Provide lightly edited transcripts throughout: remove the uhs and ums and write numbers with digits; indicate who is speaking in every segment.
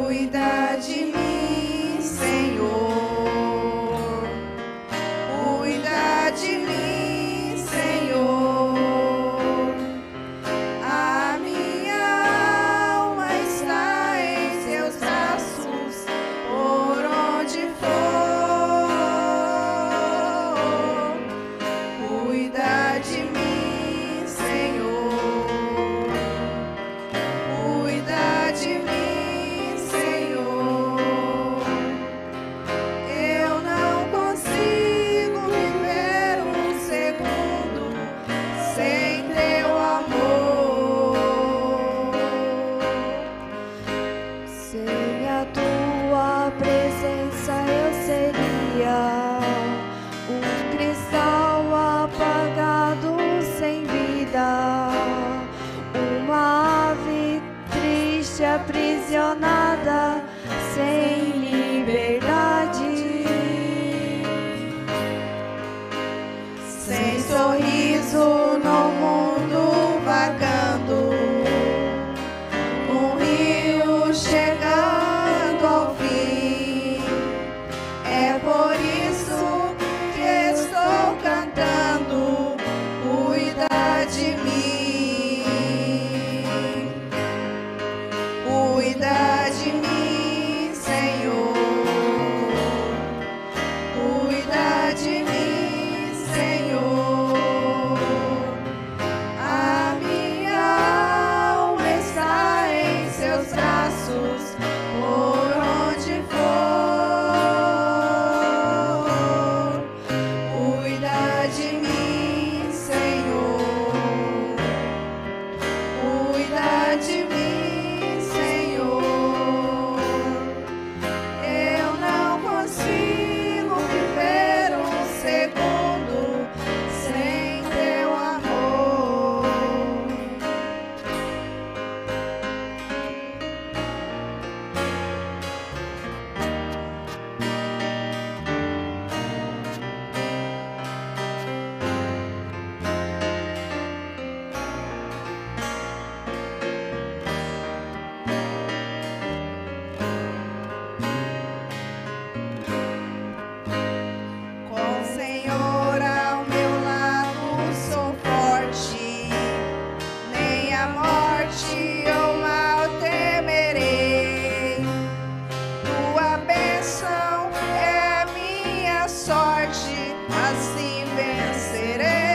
Speaker 1: Cuida de mim, Senhor. Cuida de mim, Senhor. A minha alma está em seus braços, por onde for. Cuida de mim, Senhor. Cuida de mim, Senhor. Eu não consigo viver um segundo sem teu amor.
Speaker 2: Sem a tua presença eu seria um cristal apagado sem vida, uma ave triste aprisionada sem liberdade.
Speaker 1: Sem sorriso no mundo vagando, um rio chegando ao fim. É por isso que estou cantando. Cuida de mim. Cuida de mim, Senhor. Cuida de mim, Senhor. A minha alma está em seus braços, por onde for. Cuida de mim, Senhor. Cuida de mim, Senhor. Eu não consigo viver um segundo sem teu amor. Com o Senhor ao meu lado sou forte, nem a morte ou mal temerei. Tua bênção é minha sorte, assim vencerei.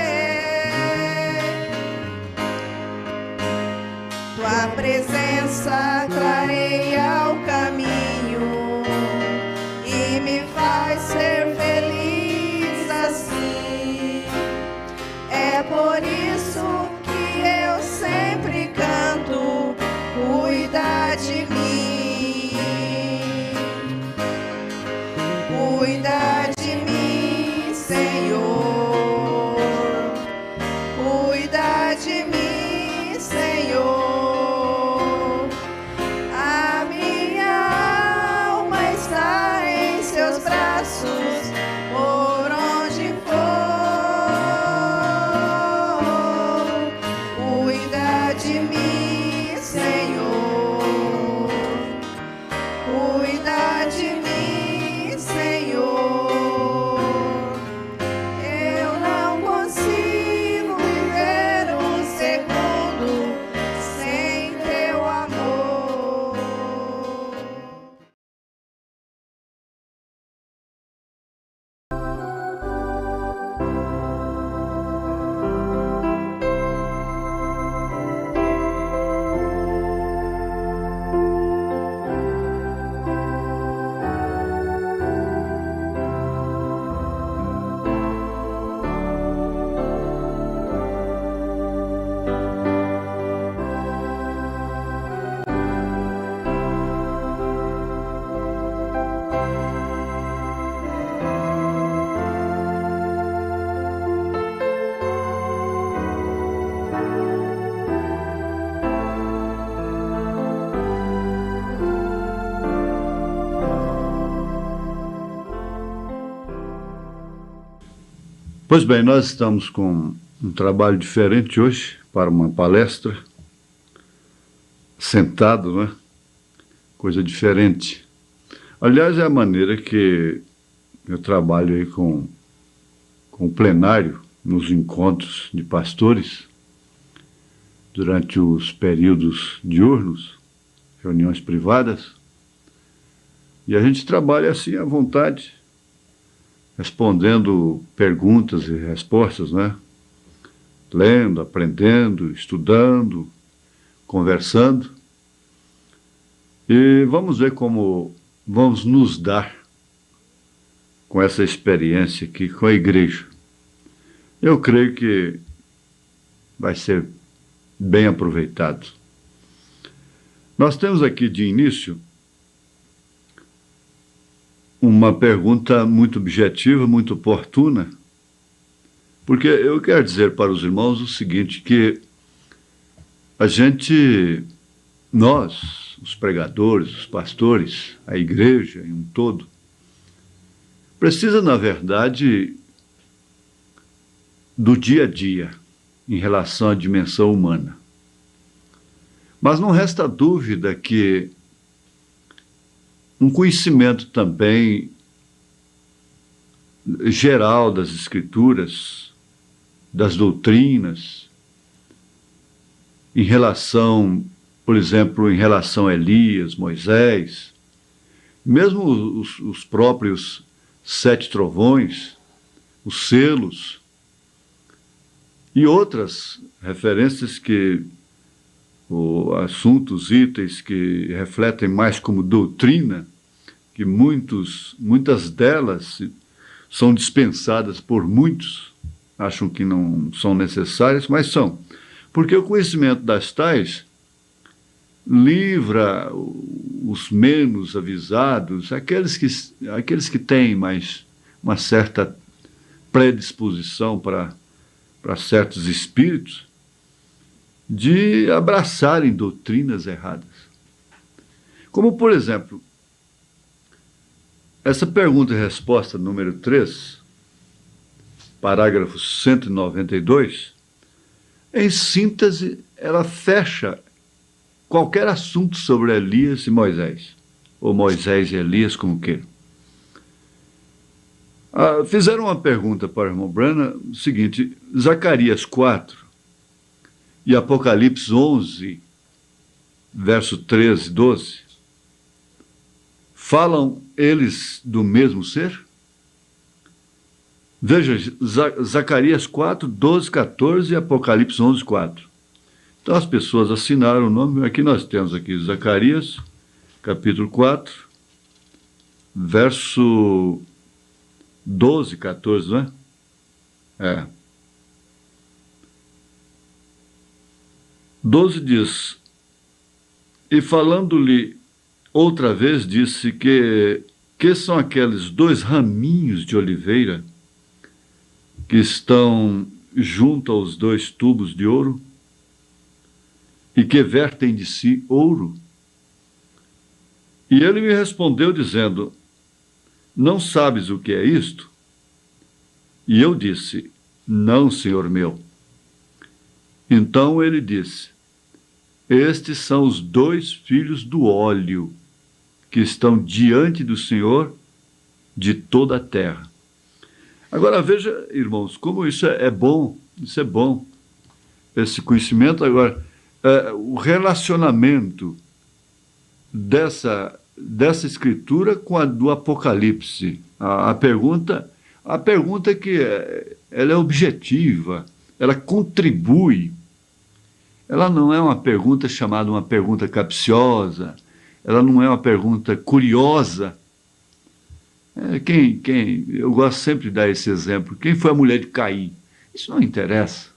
Speaker 1: Tua presença clareia o caminho e me faz ser feliz assim. É por isso que eu sempre canto. Cuida de mim. Cuida de mim, Senhor. Cuida de mim, Senhor. A minha alma está em seus braços, por onde for. Cuida de mim, Senhor. Cuida de mim, Senhor. Eu não consigo viver um segundo sem teu amor.
Speaker 3: Pois bem, nós estamos com um trabalho diferente hoje para uma palestra, sentado, né? coisa diferente. Aliás, é a maneira que eu trabalho aí com o plenário, nos encontros de pastores, durante os períodos diurnos, reuniões privadas, e a gente trabalha assim à vontade, respondendo perguntas e respostas, né? Lendo, aprendendo, estudando, conversando, e vamos ver como vamos nos dar com essa experiência aqui com a igreja. Eu creio que vai ser bem aproveitado. Nós temos aqui de início uma pergunta muito objetiva, muito oportuna, porque eu quero dizer para os irmãos o seguinte, que nós, os pregadores, os pastores, a igreja em um todo, precisa, na verdade, do dia a dia em relação à dimensão humana. Mas não resta dúvida que um conhecimento também geral das Escrituras, das doutrinas, em relação, por exemplo, em relação a Elias, Moisés, mesmo os próprios 7 trovões, os selos, e outras referências assuntos, itens que refletem mais como doutrina, que muitas delas são dispensadas por muitos, acham que não são necessárias, mas são. Porque o conhecimento das tais livra os menos avisados, aqueles que têm mais uma certa predisposição para certos espíritos, de abraçarem doutrinas erradas. Como, por exemplo, essa pergunta e resposta número 3, parágrafo 192, em síntese, ela fecha qualquer assunto sobre Elias e Moisés, ou Moisés e Elias, como queiram. Fizeram uma pergunta para o irmão Branham, o seguinte: Zacarias 4 e Apocalipse 11, verso 13 e 12, falam eles do mesmo ser? Veja, Zacarias 4, 12, 14 e Apocalipse 11, 4. Então as pessoas assinaram o nome. Aqui nós temos aqui Zacarias, capítulo 4, verso 12, 14, não é? 12 diz: e falando-lhe outra vez, disse que são aqueles 2 raminhos de oliveira que estão junto aos 2 tubos de ouro e que vertem de si ouro. E ele me respondeu dizendo: não sabes o que é isto? E eu disse: não, senhor meu. Então ele disse: estes são os 2 filhos do óleo que estão diante do Senhor de toda a terra. Agora veja, irmãos, como isso é bom, esse conhecimento. Agora, o relacionamento dessa escritura com a do Apocalipse. A pergunta que ela é objetiva, ela contribui. Ela não é uma pergunta chamada uma pergunta capciosa, ela não é uma pergunta curiosa. Eu gosto sempre de dar esse exemplo. Quem foi a mulher de Caim? Isso não interessa.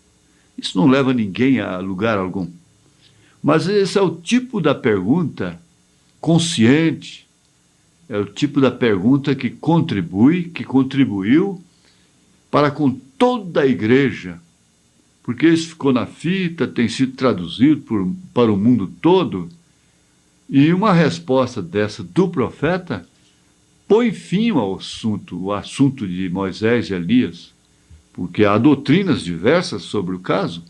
Speaker 3: Isso não leva ninguém a lugar algum. Mas esse é o tipo da pergunta consciente, é o tipo da pergunta que contribuiu para com toda a igreja, porque isso ficou na fita, tem sido traduzido para o mundo todo, e uma resposta dessa do profeta põe fim ao assunto de Moisés e Elias, porque há doutrinas diversas sobre o caso.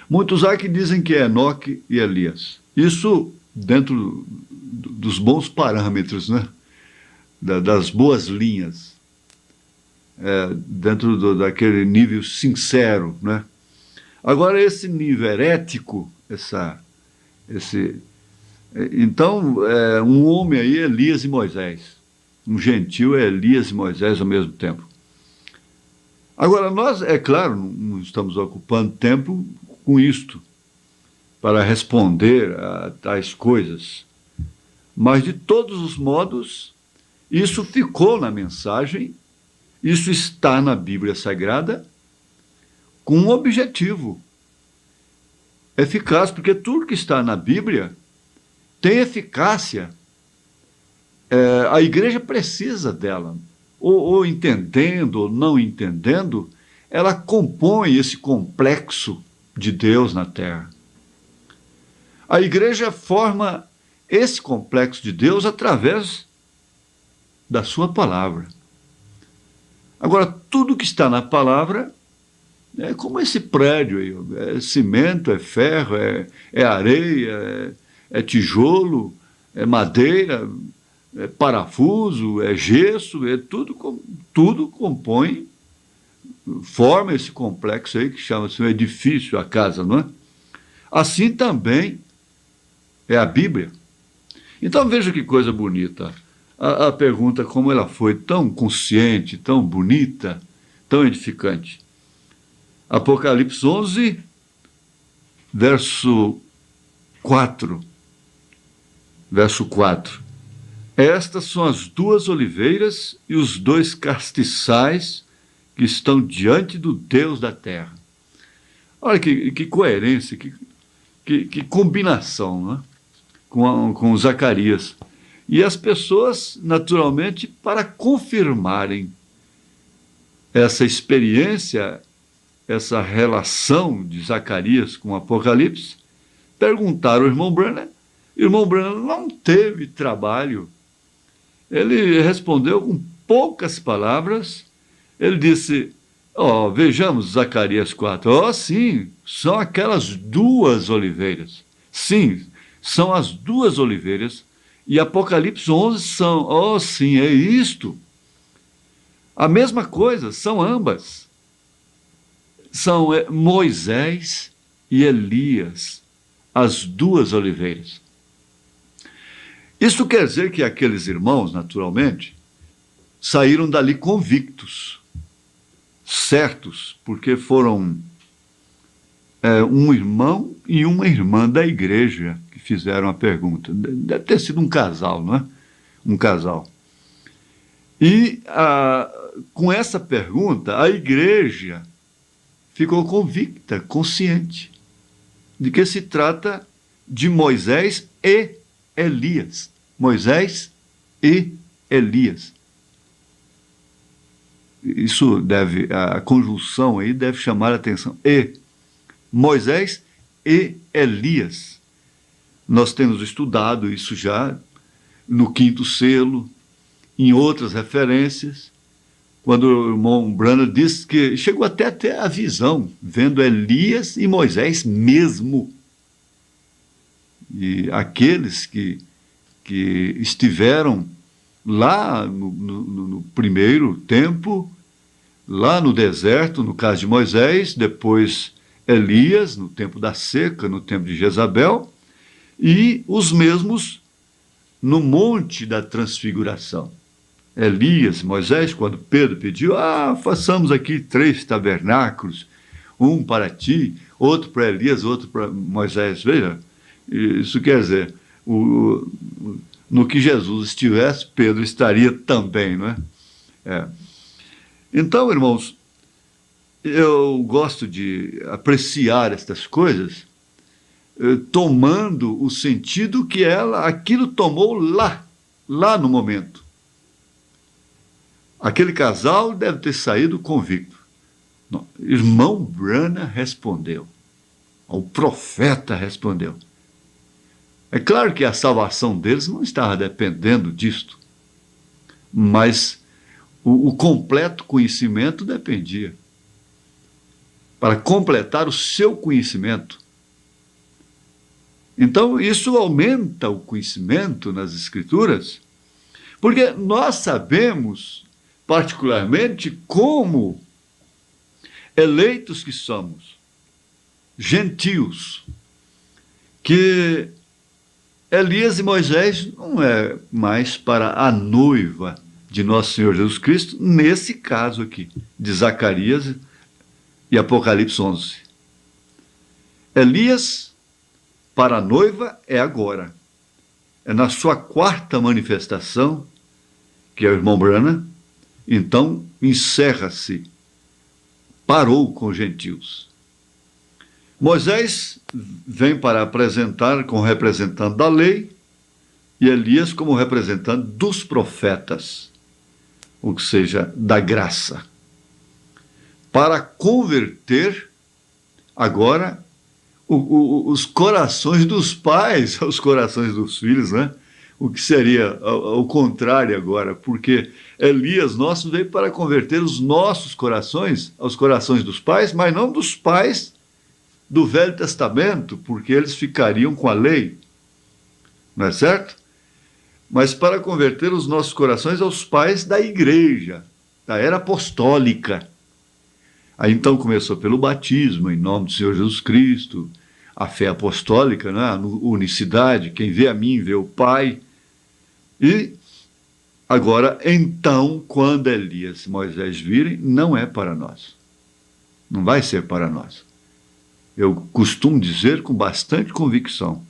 Speaker 3: Muitos há que dizem que é Enoque e Elias. Isso dentro dos bons parâmetros, né? Das boas linhas, dentro daquele nível sincero, né? Agora, esse nível herético, então, um homem aí é Elias e Moisés, um gentil é Elias e Moisés ao mesmo tempo. Agora, nós, é claro, não estamos ocupando tempo com isto, para responder a tais coisas, mas, de todos os modos, isso ficou na mensagem, isso está na Bíblia Sagrada, com um objetivo eficaz, porque tudo que está na Bíblia tem eficácia. A igreja precisa dela, ou entendendo ou não entendendo, ela compõe esse complexo de Deus na terra. A igreja forma esse complexo de Deus através da sua palavra. Agora, tudo que está na palavra é como esse prédio aí, é cimento, é ferro, é areia, é tijolo, é madeira, é parafuso, é gesso, tudo compõe, forma esse complexo aí que chama-se um edifício, a casa, não é? Assim também é a Bíblia. Então veja que coisa bonita. A pergunta, como ela foi tão consciente, tão bonita, tão edificante. Apocalipse 11, verso 4. Verso 4. Estas são as duas oliveiras e os dois castiçais que estão diante do Deus da terra. Olha que coerência, que combinação, né? Com Zacarias. E as pessoas, naturalmente, para confirmarem essa experiência, essa relação de Zacarias com o Apocalipse, perguntaram ao irmão Branham. O irmão Branham não teve trabalho. Ele respondeu com poucas palavras. Ele disse, vejamos Zacarias 4. Sim, são aquelas duas oliveiras. Sim, são as duas oliveiras. E Apocalipse 11 são, sim, é isto. A mesma coisa, são ambas. São Moisés e Elias, as duas oliveiras. Isso quer dizer que aqueles irmãos, naturalmente, saíram dali convictos, certos, porque foram um irmão e uma irmã da igreja que fizeram a pergunta. Deve ter sido um casal, não é? Um casal. E com essa pergunta, a igreja ficou convicta, consciente, de que se trata de Moisés e Elias. Moisés e Elias. Isso a conjunção aí deve chamar a atenção. Moisés e Elias. Nós temos estudado isso já no quinto selo, em outras referências, quando o irmão Branham disse que chegou até a ter a visão, vendo Elias e Moisés mesmo. E aqueles que estiveram lá no primeiro tempo, lá no deserto, no caso de Moisés, depois Elias, no tempo da seca, no tempo de Jezabel, e os mesmos no Monte da Transfiguração. Elias, Moisés, quando Pedro pediu, façamos aqui 3 tabernáculos, um para ti, outro para Elias, outro para Moisés. Veja, isso quer dizer, no que Jesus estivesse, Pedro estaria também, não é? Então, irmãos, eu gosto de apreciar estas coisas, tomando o sentido que aquilo tomou lá no momento. Aquele casal deve ter saído convicto. Não, irmão Branham respondeu. O profeta respondeu. É claro que a salvação deles não estava dependendo disto, mas o completo conhecimento dependia. Para completar o seu conhecimento, Então, isso aumenta o conhecimento nas Escrituras, porque nós sabemos, particularmente, como eleitos que somos, gentios, que Elias e Moisés não é mais para a noiva de nosso Senhor Jesus Cristo, nesse caso aqui, de Zacarias e Apocalipse 11. Elias, para a noiva, é agora. É na sua quarta manifestação, que é o irmão Branham, então encerra-se, parou com os gentios. Moisés vem para apresentar como representante da lei e Elias como representante dos profetas, ou seja, da graça, para converter agora os corações dos pais aos corações dos filhos, né? O que seria o contrário agora, porque Elias nosso veio para converter os nossos corações aos corações dos pais, mas não dos pais do Velho Testamento, porque eles ficariam com a lei, não é certo? Mas para converter os nossos corações aos pais da igreja, da era apostólica. Aí então começou pelo batismo, em nome do Senhor Jesus Cristo, a fé apostólica, né? A unicidade, quem vê a mim vê o Pai. E agora, então, quando Elias e Moisés virem, não é para nós. Não vai ser para nós. Eu costumo dizer com bastante convicção,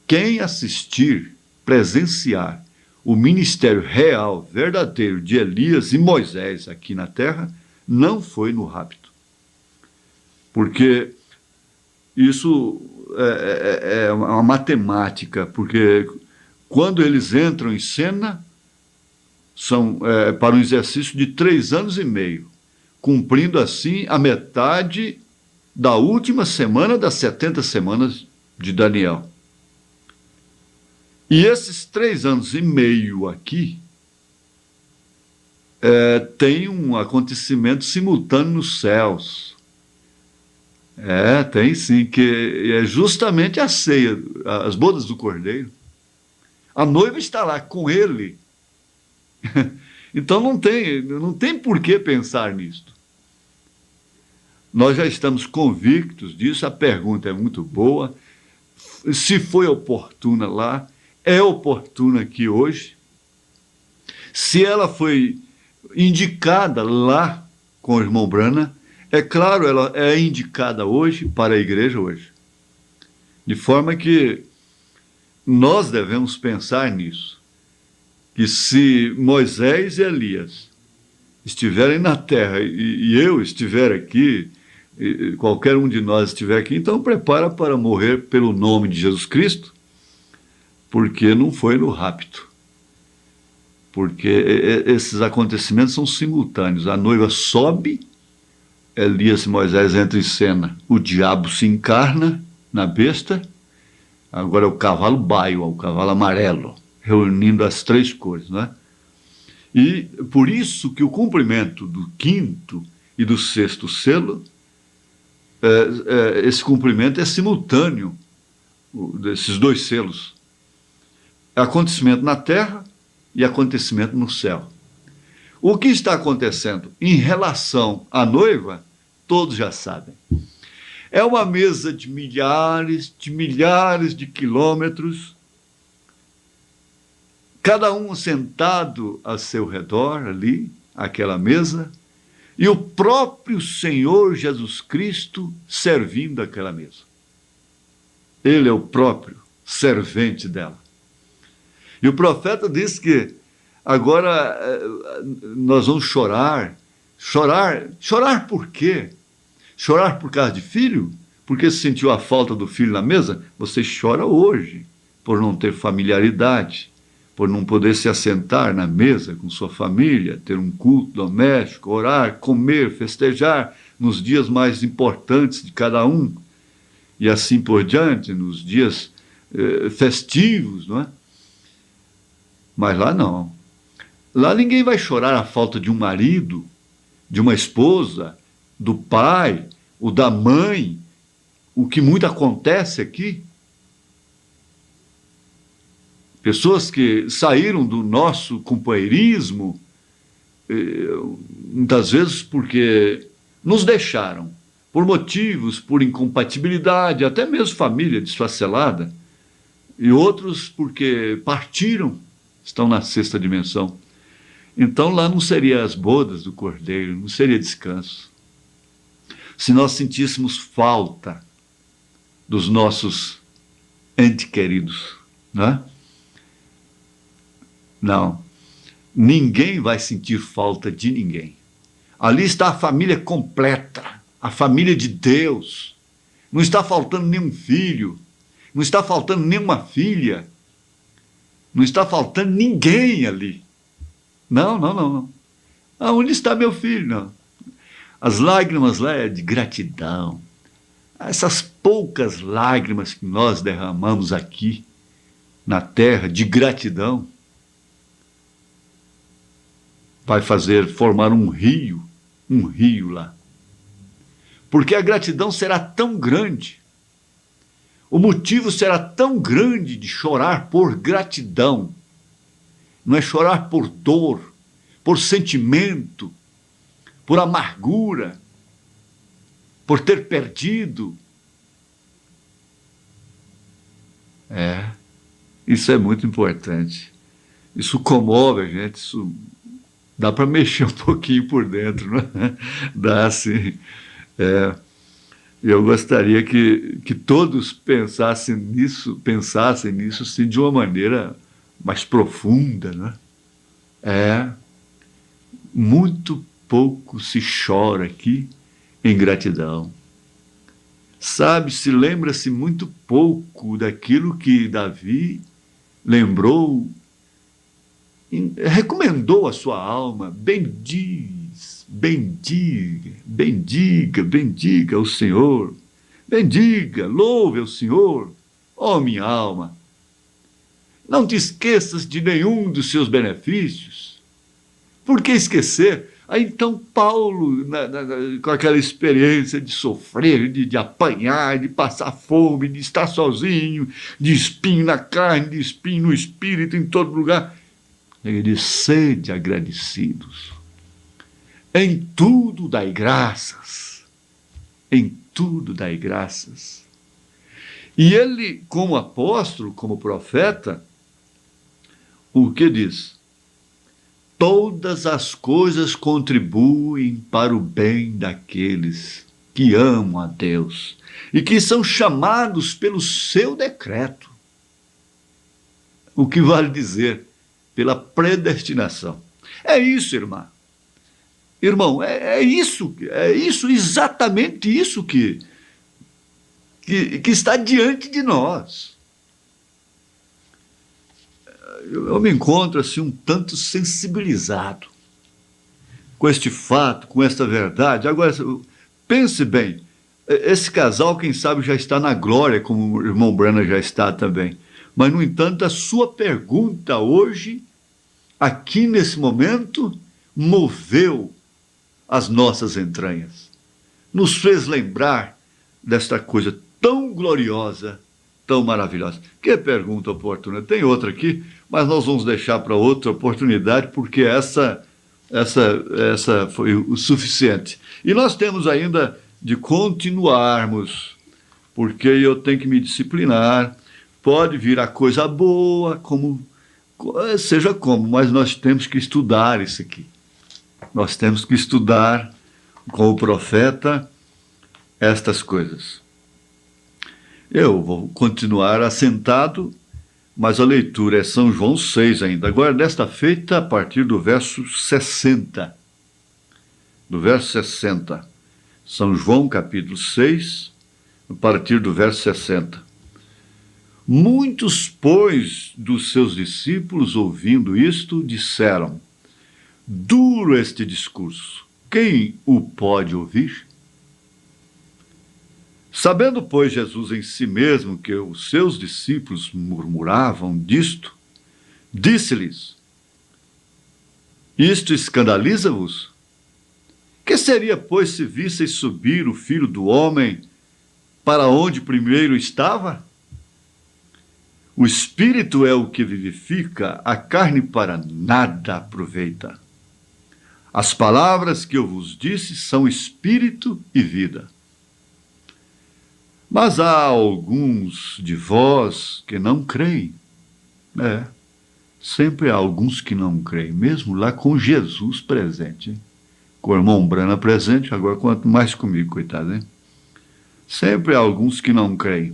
Speaker 3: quem assistir, presenciar o ministério real, verdadeiro de Elias e Moisés aqui na terra, não foi no rapto. Porque isso é uma matemática, porque quando eles entram em cena, são para um exercício de 3 anos e meio, cumprindo assim a metade da última semana das 70 semanas de Daniel. E esses 3 anos e meio aqui tem um acontecimento simultâneo nos céus. Tem sim, que é justamente a ceia, as bodas do Cordeiro. A noiva está lá com ele. Então não tem por que pensar nisto. Nós já estamos convictos disso, a pergunta é muito boa. Se foi oportuna lá, é oportuna aqui hoje. Se ela foi indicada lá com o irmão Branham, é claro, ela é indicada hoje para a igreja hoje. De forma que nós devemos pensar nisso, que se Moisés e Elias estiverem na terra e eu estiver aqui, e qualquer um de nós estiver aqui, então prepara para morrer pelo nome de Jesus Cristo, porque não foi no rapto. Porque esses acontecimentos são simultâneos. A noiva sobe, Elias e Moisés entram em cena, o diabo se encarna na besta, agora é o cavalo baio, o cavalo amarelo, reunindo as 3 cores, né? E por isso que o cumprimento do 5º e do 6º selo, esse cumprimento é simultâneo, desses 2 selos. Acontecimento na terra e acontecimento no céu. O que está acontecendo em relação à noiva, todos já sabem. É uma mesa de milhares de quilômetros, cada um sentado a seu redor ali, aquela mesa, e o próprio Senhor Jesus Cristo servindo aquela mesa. Ele é o próprio servente dela. E o profeta diz que agora nós vamos chorar. Chorar por quê? Chorar por causa de filho? Porque se sentiu a falta do filho na mesa? Você chora hoje por não ter familiaridade, por não poder se assentar na mesa com sua família, ter um culto doméstico, orar, comer, festejar nos dias mais importantes de cada um, e assim por diante, nos dias festivos, não é? Mas lá não. Lá ninguém vai chorar a falta de um marido, de uma esposa, do pai, ou da mãe, o que muito acontece aqui. pessoas que saíram do nosso companheirismo, muitas vezes porque nos deixaram, por motivos, por incompatibilidade, até mesmo família desfacelada, e outros porque partiram, estão na sexta dimensão. Então lá não seria as bodas do Cordeiro, não seria descanso. Se nós sentíssemos falta dos nossos entes queridos, né? Não, ninguém vai sentir falta de ninguém. Ali está a família completa, a família de Deus. Não está faltando nenhum filho, não está faltando nenhuma filha, não está faltando ninguém ali. Não. Aonde está meu filho? Não. As lágrimas lá é de gratidão. Essas poucas lágrimas que nós derramamos aqui na terra de gratidão vai formar um rio lá. Porque a gratidão será tão grande, o motivo será tão grande de chorar por gratidão. Não é chorar por dor, por sentimento, por amargura, por ter perdido. Isso é muito importante. Isso comove a gente, isso dá para mexer um pouquinho por dentro, né? Dá assim. Eu gostaria que todos pensassem nisso assim, de uma maneira mais profunda, né? Muito pouco se chora aqui em gratidão. Lembra-se muito pouco daquilo que Davi lembrou, recomendou a sua alma: bendiga o Senhor, louve ao Senhor, ó minha alma. Não te esqueças de nenhum dos seus benefícios. Por que esquecer? Aí então Paulo, com aquela experiência de sofrer, de apanhar, de passar fome, de estar sozinho, de espinho na carne, de espinho no espírito, em todo lugar, ele diz: sede agradecidos. Em tudo dai graças. Em tudo dai graças. E ele, como apóstolo, como profeta, o que diz? Todas as coisas contribuem para o bem daqueles que amam a Deus e que são chamados pelo seu decreto. O que vale dizer? Pela predestinação. É isso, irmã. Irmão, é isso, exatamente isso que está diante de nós. Eu me encontro assim um tanto sensibilizado com este fato, com esta verdade. Agora, pense bem, esse casal, quem sabe, já está na glória, como o irmão Branham já está também. Mas, no entanto, a sua pergunta hoje, aqui nesse momento, moveu as nossas entranhas. Nos fez lembrar desta coisa tão gloriosa, tão maravilhosa. Que pergunta oportuna. Tem outra aqui, mas nós vamos deixar para outra oportunidade, porque essa foi o suficiente. E nós temos ainda de continuarmos, porque eu tenho que me disciplinar. Pode vir a coisa boa, seja como, mas nós temos que estudar isso aqui. Nós temos que estudar com o profeta estas coisas. Eu vou continuar assentado, mas a leitura é São João 6 ainda. Agora, desta feita, a partir do verso 60. Do verso 60. São João, capítulo 6, a partir do verso 60. Muitos, pois, dos seus discípulos, ouvindo isto, disseram: duro este discurso, quem o pode ouvir? Sabendo, pois, Jesus em si mesmo que os seus discípulos murmuravam disto, disse-lhes: isto escandaliza-vos? Que seria, pois, se visseis subir o Filho do Homem para onde primeiro estava? O Espírito é o que vivifica, a carne para nada aproveita. As palavras que eu vos disse são espírito e vida. Mas há alguns de vós que não creem. Sempre há alguns que não creem, mesmo lá com Jesus presente, hein? Com o irmão Brana presente, agora quanto mais comigo, coitado, hein? Sempre há alguns que não creem.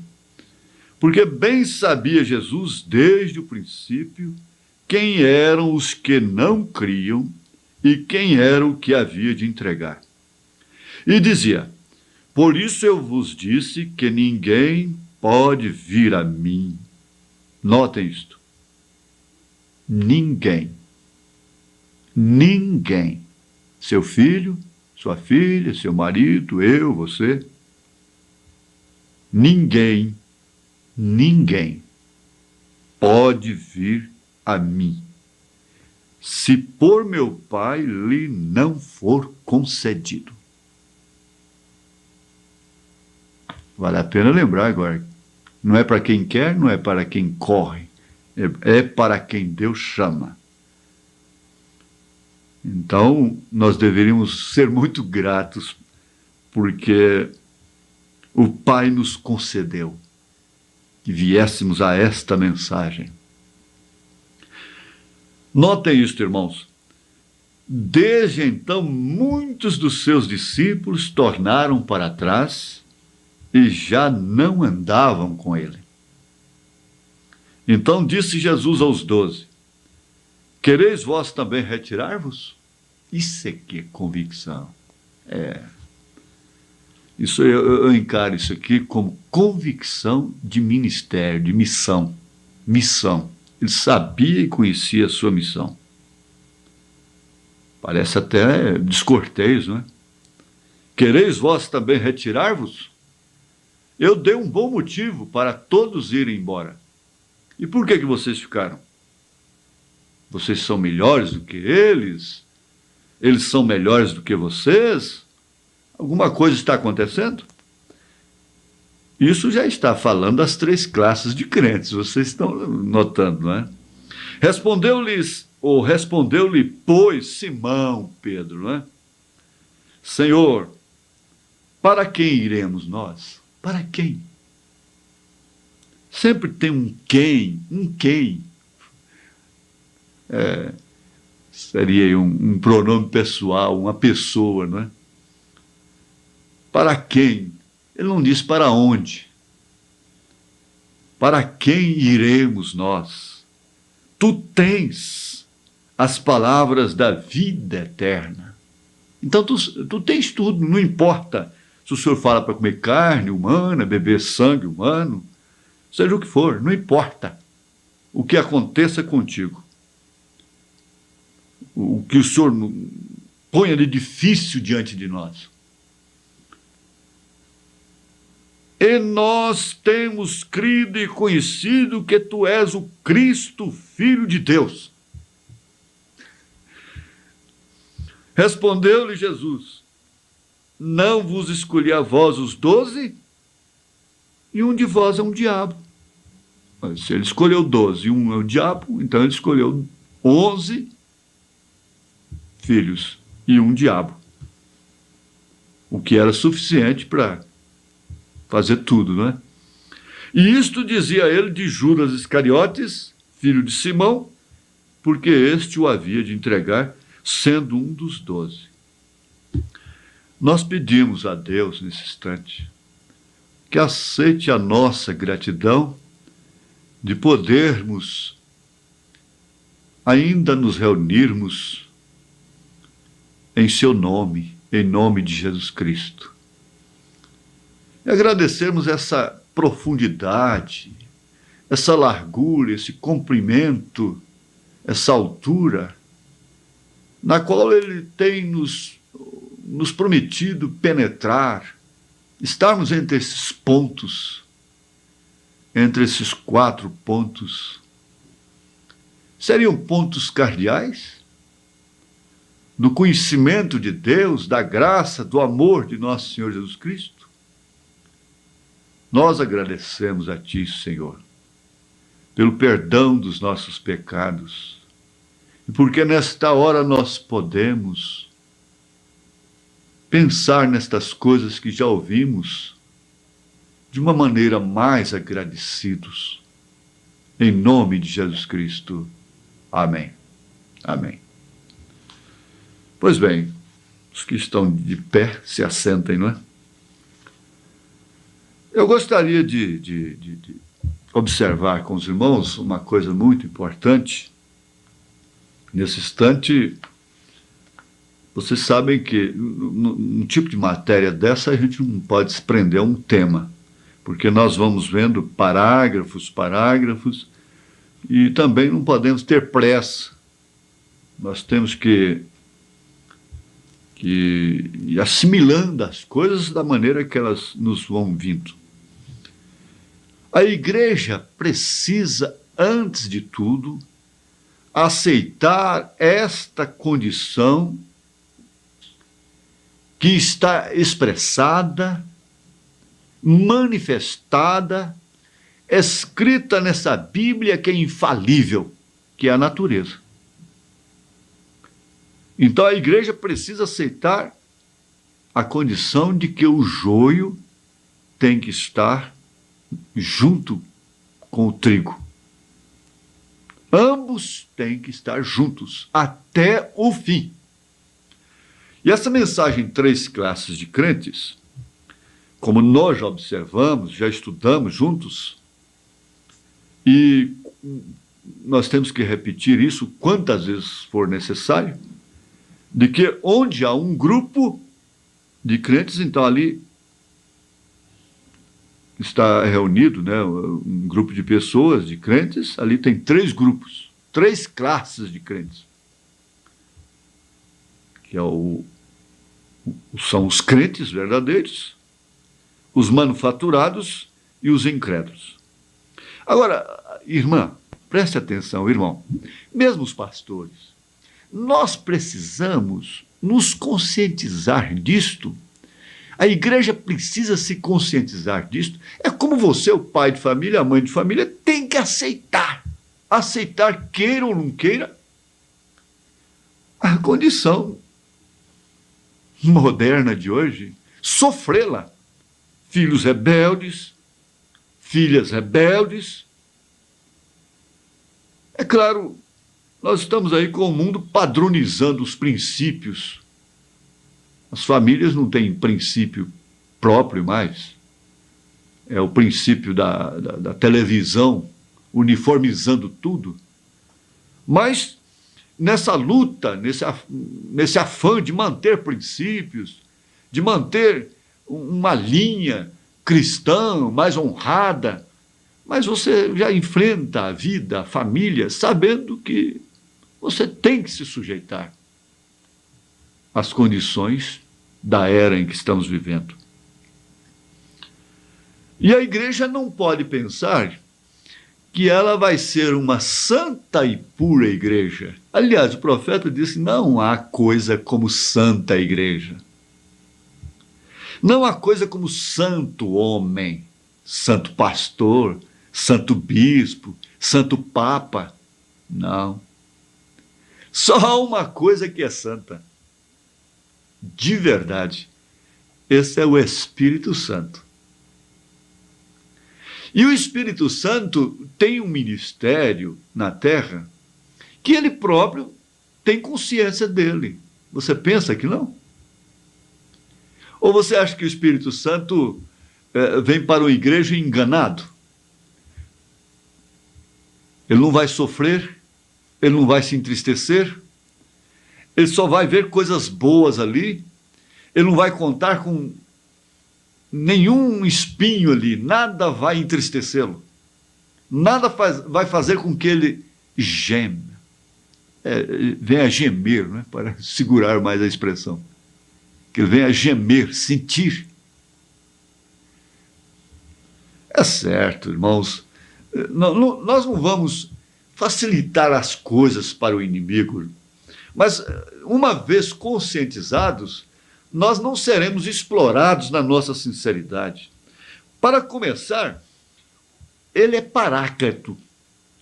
Speaker 3: Porque bem sabia Jesus, desde o princípio, quem eram os que não criam e quem era o que havia de entregar. E dizia: por isso eu vos disse que ninguém pode vir a mim. Notem isto. Ninguém. Ninguém. Seu filho, sua filha, seu marido, eu, você. Ninguém pode vir a mim, se por meu Pai lhe não for concedido. Vale a pena lembrar agora. Não é para quem quer, não é para quem corre. É para quem Deus chama. Então, nós deveríamos ser muito gratos, porque o Pai nos concedeu que viéssemos a esta mensagem. Notem isto, irmãos. Desde então, muitos dos seus discípulos tornaram para trás e já não andavam com ele. Então disse Jesus aos 12: quereis vós também retirar-vos? Isso é que é convicção. Eu encaro isso aqui como convicção de ministério, de missão. Missão. Ele sabia e conhecia a sua missão. Parece até descortês, não é? Quereis vós também retirar-vos? Eu dei um bom motivo para todos irem embora. E por que vocês ficaram? Vocês são melhores do que eles? Eles são melhores do que vocês? Alguma coisa está acontecendo? Isso já está falando das 3 classes de crentes, vocês estão notando, não é? Respondeu-lhe, pois, Simão Pedro, não é? Senhor, para quem iremos nós? Para quem? Sempre tem um quem. Seria um pronome pessoal, uma pessoa, não é? Para quem? Ele não diz para onde. Para quem iremos nós? Tu tens as palavras da vida eterna. Então tu tens tudo, não importa se o Senhor fala para comer carne humana, beber sangue humano, seja o que for, não importa o que aconteça contigo. O que o Senhor ponha de difícil diante de nós. E nós temos crido e conhecido que tu és o Cristo, Filho de Deus. Respondeu-lhe Jesus: não vos escolhi a vós os 12? E um de vós é um diabo. Se ele escolheu 12 e um é o diabo, então ele escolheu 11 filhos e um diabo. O que era suficiente para fazer tudo, não é? E isto dizia ele de Judas Iscariotes, filho de Simão, porque este o havia de entregar, sendo um dos 12. Nós pedimos a Deus, nesse instante, que aceite a nossa gratidão de podermos ainda nos reunirmos em seu nome, em nome de Jesus Cristo. E agradecermos essa profundidade, essa largura, esse comprimento, essa altura, na qual Ele tem nos prometido penetrar, estarmos entre esses pontos, entre esses 4 pontos. Seriam pontos cardeais do conhecimento de Deus, da graça, do amor de nosso Senhor Jesus Cristo? Nós agradecemos a Ti, Senhor, pelo perdão dos nossos pecados, e porque nesta hora nós podemos pensar nestas coisas que já ouvimos de uma maneira mais agradecidos. Em nome de Jesus Cristo. Amém. Amém. Pois bem, os que estão de pé se assentem, não é? Eu gostaria de observar com os irmãos uma coisa muito importante. Nesse instante, vocês sabem que num tipo de matéria dessa a gente não pode se prender a um tema, porque nós vamos vendo parágrafos, e também não podemos ter pressa. Nós temos que ir assimilando as coisas da maneira que elas nos vão vindo. A igreja precisa, antes de tudo, aceitar esta condição que está expressada, manifestada, escrita nessa Bíblia que é infalível, que é a natureza. Então a igreja precisa aceitar a condição de que o joio tem que estar junto com o trigo. Ambos têm que estar juntos até o fim. E essa mensagem, 3 classes de crentes, como nós já observamos, já estudamos juntos, e nós temos que repetir isso quantas vezes for necessário, de que onde há um grupo de crentes, então ali está reunido, né, um grupo de pessoas, de crentes, ali tem 3 grupos, 3 classes de crentes, que são os crentes verdadeiros, os manufaturados e os incrédulos. Agora, irmã, preste atenção, irmão, mesmo os pastores, nós precisamos nos conscientizar disto. A igreja precisa se conscientizar disto. É como você, o pai de família, a mãe de família, tem que aceitar. Aceitar, queira ou não queira, a condição moderna de hoje, sofrê-la. Filhos rebeldes, filhas rebeldes. É claro, nós estamos aí com o mundo padronizando os princípios. As famílias não têm princípio próprio mais. É o princípio da televisão, uniformizando tudo. Mas nessa luta, nesse afã de manter princípios, de manter uma linha cristã mais honrada, mas você já enfrenta a vida, a família, sabendo que você tem que se sujeitar às condições da era em que estamos vivendo. E a igreja não pode pensar que ela vai ser uma santa e pura igreja. Aliás, o profeta disse, não há coisa como santa igreja. Não há coisa como santo homem, santo pastor, santo bispo, santo papa. Não. Só há uma coisa que é santa. De verdade. Esse é o Espírito Santo. E o Espírito Santo tem um ministério na terra que ele próprio tem consciência dele. Você pensa que não? Ou você acha que o Espírito Santo vem para uma igreja enganado? Ele não vai sofrer, ele não vai se entristecer, ele só vai ver coisas boas ali, ele não vai contar com nenhum espinho ali, nada vai entristecê-lo, nada vai fazer com que ele geme, venha gemer, né, para segurar mais a expressão, que ele venha gemer, sentir. É certo, irmãos, nós não vamos facilitar as coisas para o inimigo, mas uma vez conscientizados, nós não seremos explorados na nossa sinceridade. Para começar, ele é paráclito.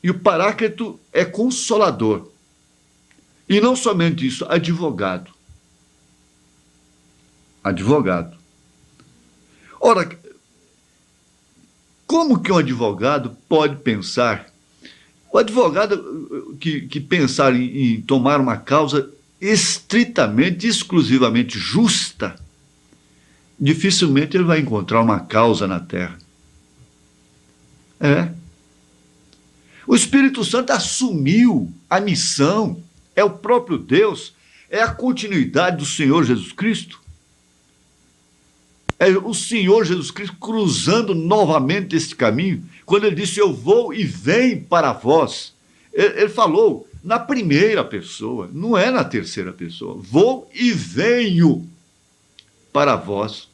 Speaker 3: E o Paráclito é consolador. E não somente isso, advogado. Advogado. Ora, como que um advogado pode pensar? O advogado que pensar em tomar uma causa estritamente, exclusivamente justa, dificilmente ele vai encontrar uma causa na terra. O Espírito Santo assumiu a missão, é o próprio Deus, é a continuidade do Senhor Jesus Cristo. É o Senhor Jesus Cristo cruzando novamente este caminho, quando ele disse, eu vou e venho para vós. Ele falou na primeira pessoa, não é na terceira pessoa. Vou e venho para vós.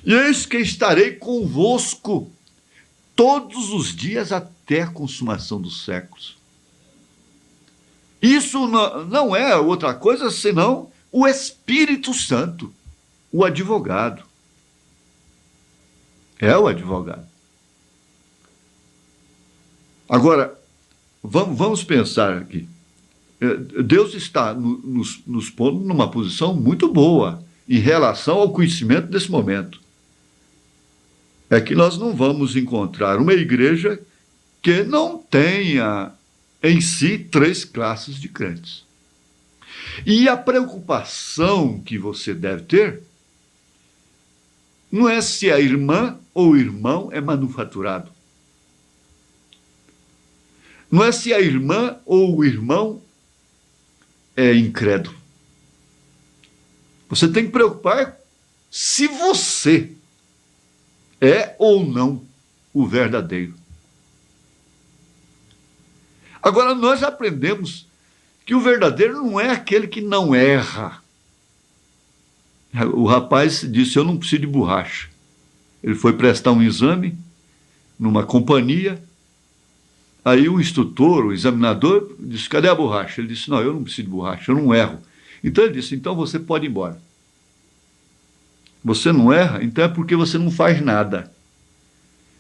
Speaker 3: E eis que estarei convosco todos os dias até a consumação dos séculos. Isso não é outra coisa senão o Espírito Santo, o advogado. É o advogado. Agora, vamos pensar aqui. Deus está nos pondo numa posição muito boa em relação ao conhecimento desse momento. É que nós não vamos encontrar uma igreja que não tenha em si 3 classes de crentes. E a preocupação que você deve ter não é se a irmã ou o irmão é manufaturado. Não é se a irmã ou o irmão é incrédulo. Você tem que preocupar se você é ou não o verdadeiro. Agora, nós aprendemos que o verdadeiro não é aquele que não erra. O rapaz disse, eu não preciso de borracha. Ele foi prestar um exame numa companhia. Aí o instrutor, o examinador, disse, cadê a borracha? Ele disse, não, eu não preciso de borracha, eu não erro. Então ele disse, então você pode ir embora. Você não erra, então é porque você não faz nada.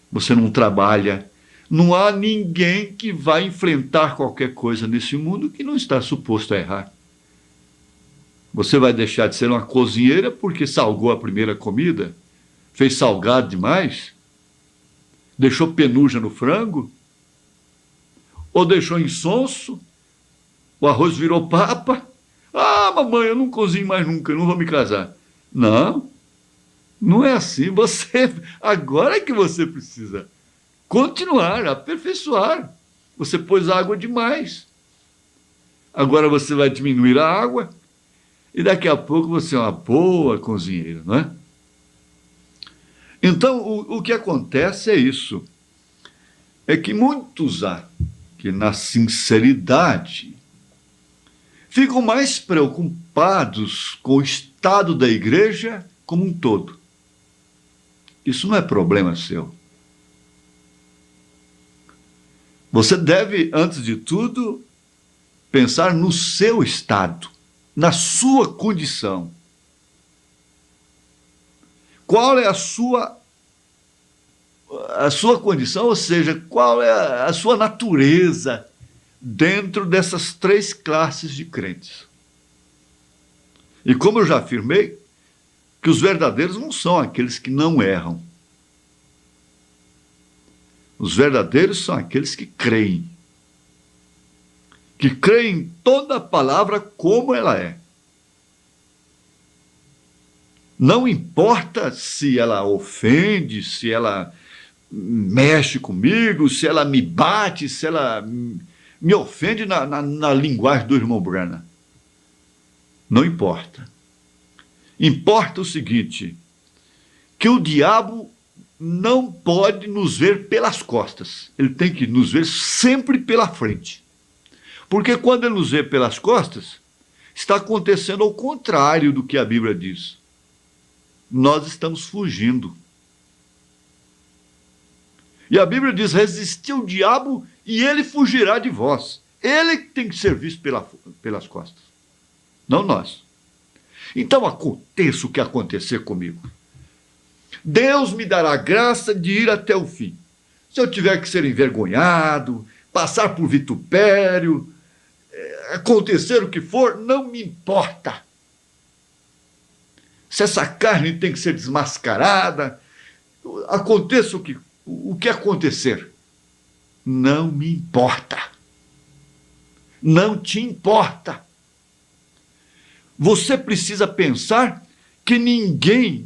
Speaker 3: Você não trabalha. Não há ninguém que vai enfrentar qualquer coisa nesse mundo que não está suposto a errar. Você vai deixar de ser uma cozinheira porque salgou a primeira comida? Fez salgado demais? Deixou penuja no frango? Ou deixou insonso? O arroz virou papa? Ah, mamãe, eu não cozinho mais nunca, eu não vou me casar. Não, não é assim. Agora é que você precisa continuar, aperfeiçoar. Você pôs água demais. Agora você vai diminuir a água e daqui a pouco você é uma boa cozinheira, não é? Então, o que acontece é isso. É que muitos há que na sinceridade ficam mais preocupados com o estado da igreja como um todo. Isso não é problema seu. Você deve, antes de tudo, pensar no seu estado, na sua condição. Qual é a sua condição, ou seja, qual é a sua natureza dentro dessas 3 classes de crentes? E como eu já afirmei, que os verdadeiros não são aqueles que não erram. Os verdadeiros são aqueles que creem em toda a palavra como ela é. Não importa se ela ofende, se ela mexe comigo, se ela me bate, se ela me ofende na linguagem do irmão Branham. Não importa. Importa o seguinte, que o diabo não pode nos ver pelas costas. Ele tem que nos ver sempre pela frente. Porque quando ele nos vê pelas costas, está acontecendo ao contrário do que a Bíblia diz. Nós estamos fugindo. E a Bíblia diz, resistir ao diabo e ele fugirá de vós. Ele tem que ser visto pelas costas, não nós. Então aconteça o que acontecer comigo. Deus me dará graça de ir até o fim. Se eu tiver que ser envergonhado, passar por vitupério, acontecer o que for, não me importa. Se essa carne tem que ser desmascarada, aconteça o que acontecer, não me importa. Não te importa. Você precisa pensar que ninguém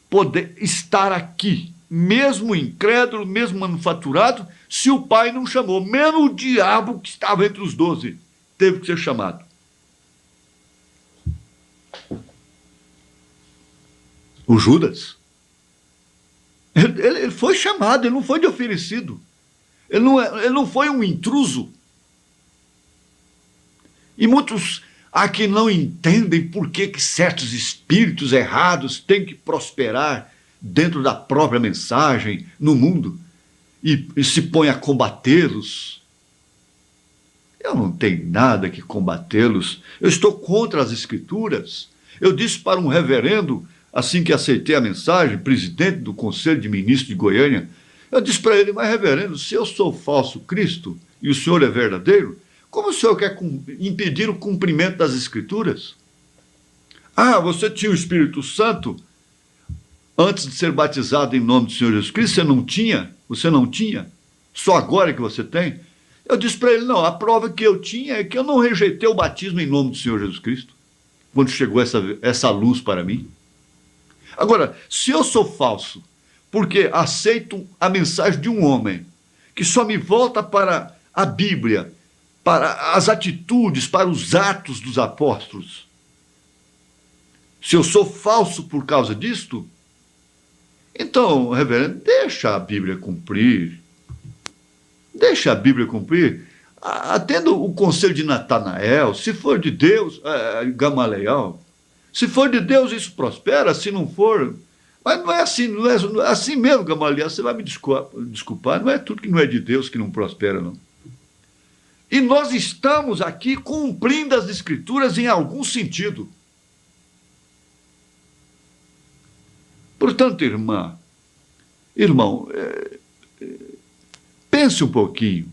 Speaker 3: pode estar aqui, mesmo incrédulo, mesmo manufaturado, se o Pai não chamou. Mesmo o diabo que estava entre os 12 teve que ser chamado. O Judas, ele foi chamado, ele não foi de oferecido. Ele não foi um intruso. E muitos aqui não entendem por que certos espíritos errados têm que prosperar dentro da própria mensagem, no mundo, e se põem a combatê-los. Eu não tenho nada que combatê-los. Eu estou contra as Escrituras. Eu disse para um reverendo, assim que aceitei a mensagem, presidente do Conselho de Ministros de Goiânia, eu disse para ele: mas reverendo, se eu sou falso Cristo e o senhor é verdadeiro, como o senhor quer impedir o cumprimento das Escrituras? Ah, você tinha o Espírito Santo antes de ser batizado em nome do Senhor Jesus Cristo? Você não tinha? Só agora que você tem? Eu disse para ele: não, a prova que eu tinha é que eu não rejeitei o batismo em nome do Senhor Jesus Cristo, quando chegou essa luz para mim. Agora, se eu sou falso, porque aceito a mensagem de um homem que só me volta para a Bíblia, para as atitudes, para os atos dos apóstolos, se eu sou falso por causa disto, então, reverendo, deixa a Bíblia cumprir. Deixa a Bíblia cumprir. Atendo o conselho de Natanael. Se for de Deus, Gamaliel, se for de Deus, isso prospera. Se não for, mas não é assim, não é assim mesmo, Gamaliel. Você vai me desculpar, não é tudo que não é de Deus que não prospera, não. E nós estamos aqui cumprindo as Escrituras em algum sentido. Portanto, irmão, pense um pouquinho.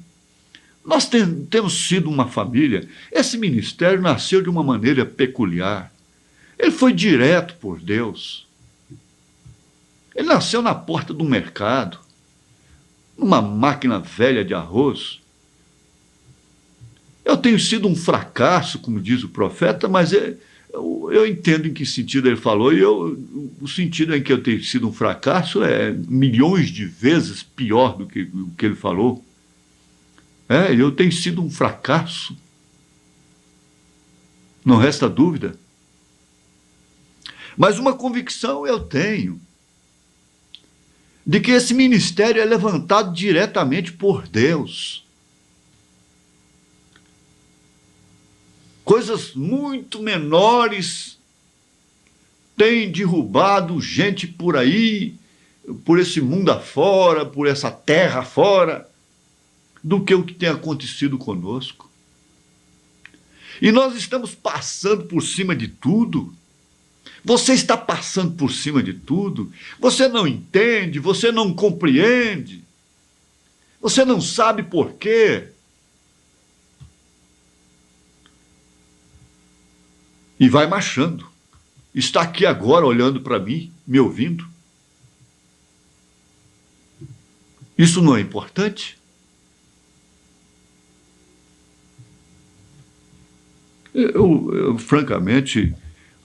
Speaker 3: Nós temos sido uma família. Esse ministério nasceu de uma maneira peculiar. Ele foi direto por Deus. Ele nasceu na porta do mercado, numa máquina velha de arroz. Eu tenho sido um fracasso, como diz o profeta, mas eu entendo em que sentido ele falou, e o sentido em que eu tenho sido um fracasso é milhões de vezes pior do que o que ele falou. Eu tenho sido um fracasso. Não resta dúvida. Mas uma convicção eu tenho, de que esse ministério é levantado diretamente por Deus. Coisas muito menores têm derrubado gente por aí, por esse mundo afora, por essa terra afora, do que o que tem acontecido conosco. E nós estamos passando por cima de tudo. Você está passando por cima de tudo. Você não entende, você não compreende. Você não sabe por quê. E vai marchando. Está aqui agora olhando para mim, me ouvindo. Isso não é importante? Eu francamente,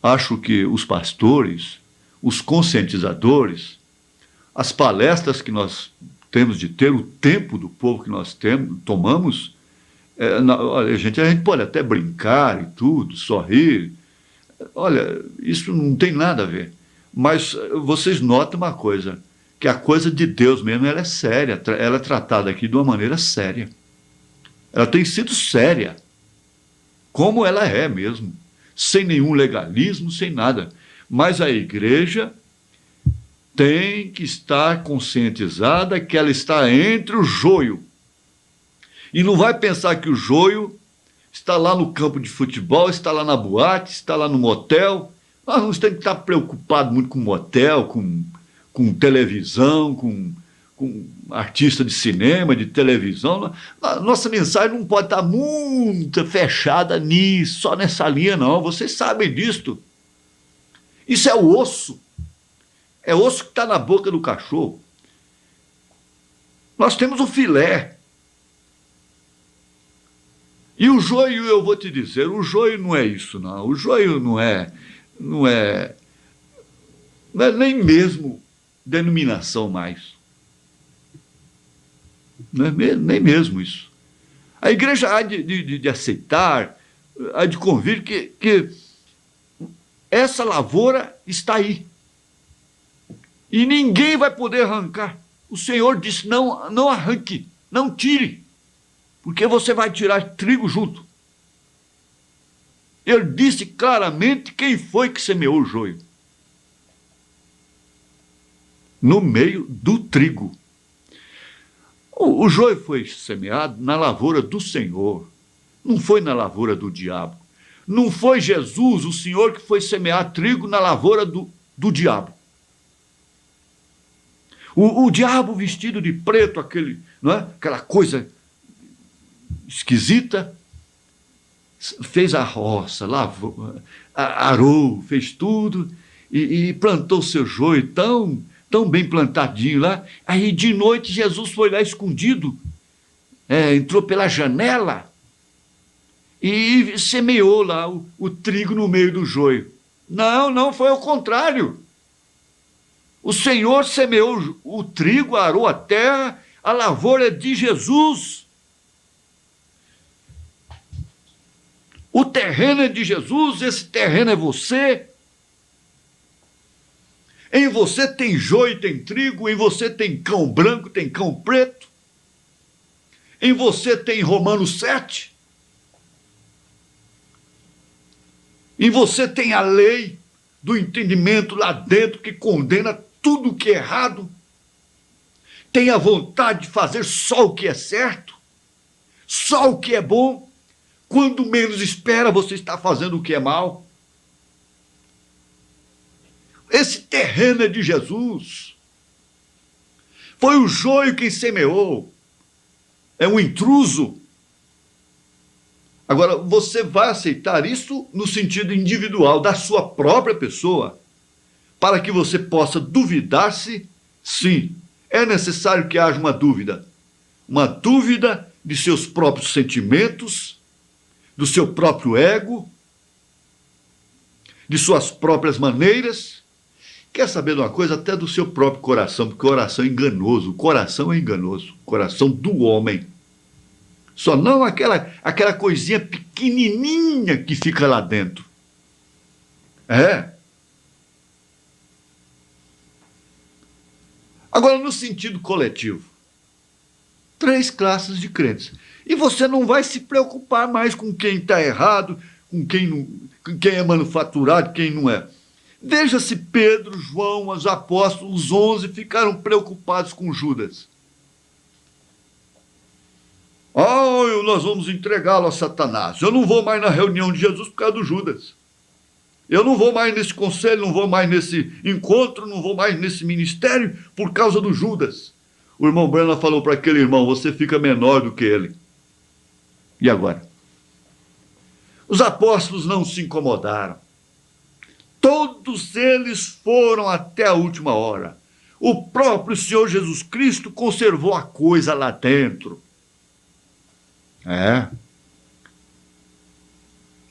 Speaker 3: acho que os pastores, os conscientizadores, as palestras que nós temos de ter, o tempo do povo que nós tomamos, a gente pode até brincar e tudo, sorrir. Olha, isso não tem nada a ver. Mas vocês notam uma coisa, que a coisa de Deus mesmo, ela é séria, ela é tratada aqui de uma maneira séria. Ela tem sido séria, como ela é mesmo, sem nenhum legalismo, sem nada. Mas a igreja tem que estar conscientizada que ela está entre o joio. E não vai pensar que o joio está lá no campo de futebol, está lá na boate, está lá no motel. Nós não temos que estar preocupados muito com motel, com televisão, com artista de cinema, de televisão. Nossa mensagem não pode estar muito fechada nisso, só nessa linha, não. Vocês sabem disto. Isso é o osso. É osso que está na boca do cachorro. Nós temos o filé. E o joio, eu vou te dizer, o joio não é isso, não. O joio não é nem mesmo denominação mais. Não é nem mesmo isso. A igreja há de aceitar, há de convir que essa lavoura está aí. E ninguém vai poder arrancar. O Senhor disse, não arranque, não tire, porque você vai tirar trigo junto. Ele disse claramente quem foi que semeou o joio. No meio do trigo. O joio foi semeado na lavoura do Senhor, não foi na lavoura do diabo. Não foi Jesus, o Senhor, que foi semear trigo na lavoura do diabo. O diabo vestido de preto, não é? Aquela coisa esquisita, fez a roça, lavou, arou, fez tudo e plantou seu joio tão bem plantadinho lá. Aí de noite Jesus foi lá escondido, entrou pela janela e semeou lá o trigo no meio do joio. Não, foi ao contrário. O Senhor semeou o trigo, arou a terra, a lavoura é de Jesus. O terreno é de Jesus, esse terreno é você. Em você tem joio, tem trigo, em você tem cão branco, tem cão preto. Em você tem Romanos 7. Em você tem a lei do entendimento lá dentro que condena tudo que é errado. Tem a vontade de fazer só o que é certo, só o que é bom. Quando menos espera, você está fazendo o que é mal. Esse terreno é de Jesus. Foi o joio quem semeou. É um intruso. Agora, você vai aceitar isso no sentido individual, da sua própria pessoa, para que você possa duvidar-se? Sim, é necessário que haja uma dúvida de seus próprios sentimentos, do seu próprio ego, de suas próprias maneiras. Quer saber de uma coisa? Até do seu próprio coração, porque o coração é enganoso, o coração do homem. Só não aquela coisinha pequenininha que fica lá dentro. Agora, no sentido coletivo, 3 classes de crentes. E você não vai se preocupar mais com quem está errado, com quem é manufaturado, quem não é. Veja se Pedro, João, os apóstolos, os 11 ficaram preocupados com Judas. Nós vamos entregá-lo a Satanás. Eu não vou mais na reunião de Jesus por causa do Judas. Eu não vou mais nesse conselho, não vou mais nesse encontro, não vou mais nesse ministério por causa do Judas. O irmão Branham falou para aquele irmão, você fica menor do que ele. E agora? Os apóstolos não se incomodaram. Todos eles foram até a última hora. O próprio Senhor Jesus Cristo conservou a coisa lá dentro.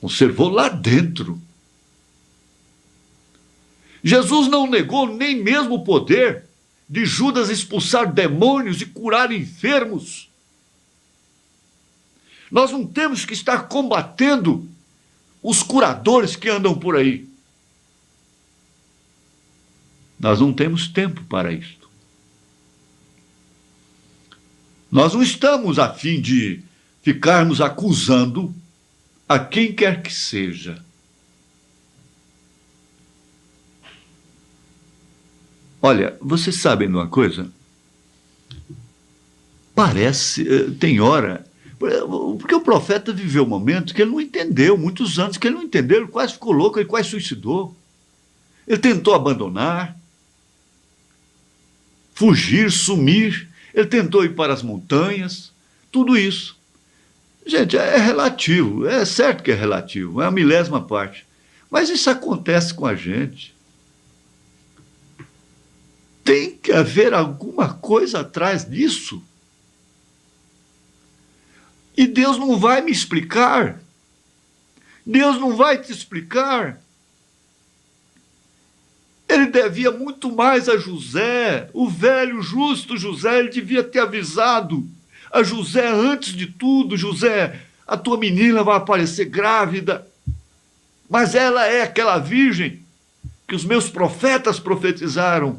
Speaker 3: Conservou lá dentro. Jesus não negou nem mesmo o poder de Judas expulsar demônios e curar enfermos. Nós não temos que estar combatendo os curadores que andam por aí. Nós não temos tempo para isto. Nós não estamos a fim de ficarmos acusando a quem quer que seja. Olha, vocês sabem de uma coisa? Parece, tem hora, porque o profeta viveu momentos que ele não entendeu, muitos anos que ele não entendeu, ele quase ficou louco, ele quase suicidou. Ele tentou abandonar. fugir, sumir, ele tentou ir para as montanhas, tudo isso. Gente, é relativo, é certo que é relativo, é a milésima parte. Mas isso acontece com a gente. Tem que haver alguma coisa atrás disso. E Deus não vai me explicar. Deus não vai te explicar. Ele devia muito mais a José, o velho justo José, ele devia ter avisado a José antes de tudo: José, a tua menina vai aparecer grávida, mas ela é aquela virgem que os meus profetas profetizaram.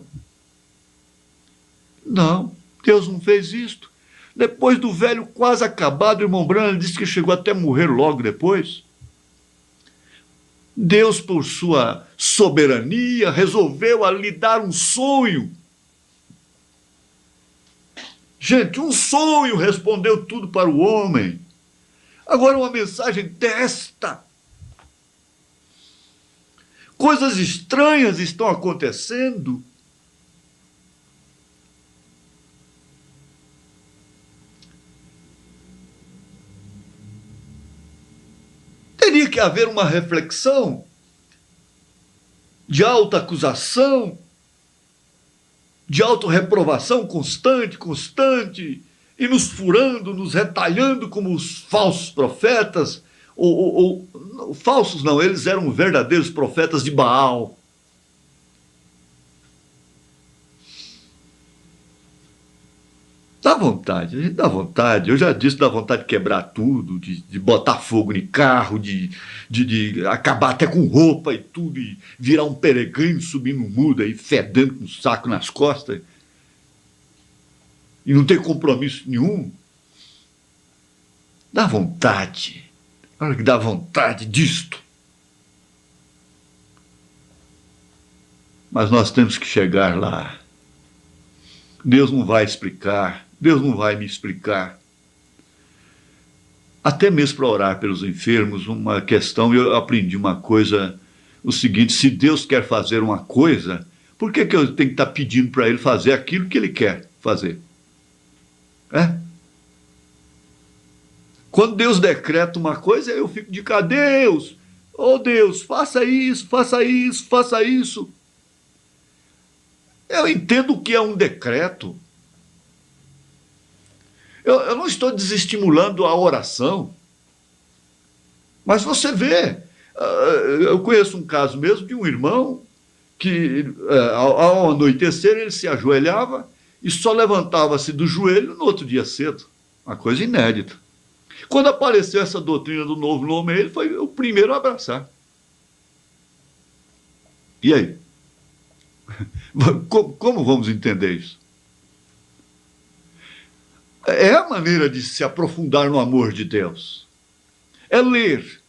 Speaker 3: Não, Deus não fez isto. Depois do velho quase acabado, o irmão Branham disse que chegou até a morrer logo depois. Deus, por sua soberania, resolveu lhe dar um sonho. Gente, um sonho respondeu tudo para o homem. Agora uma mensagem desta. Coisas estranhas estão acontecendo. Teria que haver uma reflexão de autoacusação, de autorreprovação constante, e nos furando, nos retalhando como os falsos profetas, falsos não, eles eram verdadeiros profetas de Baal. Dá vontade, a gente dá vontade. Eu já disse, dá vontade de quebrar tudo, de botar fogo em carro, de acabar até com roupa e tudo, e virar um peregrino subindo no muro aí, fedendo com um saco nas costas, e não ter compromisso nenhum. Dá vontade. Olha que dá vontade disto. Mas nós temos que chegar lá. Deus não vai explicar. Deus não vai me explicar. Até mesmo para orar pelos enfermos, uma questão, eu aprendi uma coisa, o seguinte: se Deus quer fazer uma coisa, por que eu tenho que estar pedindo para Ele fazer aquilo que Ele quer fazer? Quando Deus decreta uma coisa, eu fico de cá: Deus, oh Deus, faça isso, faça isso, faça isso. Eu entendo o que é um decreto. Eu não estou desestimulando a oração. Mas você vê, eu conheço um caso mesmo de um irmão que, ao anoitecer, ele se ajoelhava e só levantava-se do joelho no outro dia cedo. Uma coisa inédita. Quando apareceu essa doutrina do novo nome, ele foi o primeiro a abraçar. E aí? Como vamos entender isso? É a maneira de se aprofundar no amor de Deus. É ler,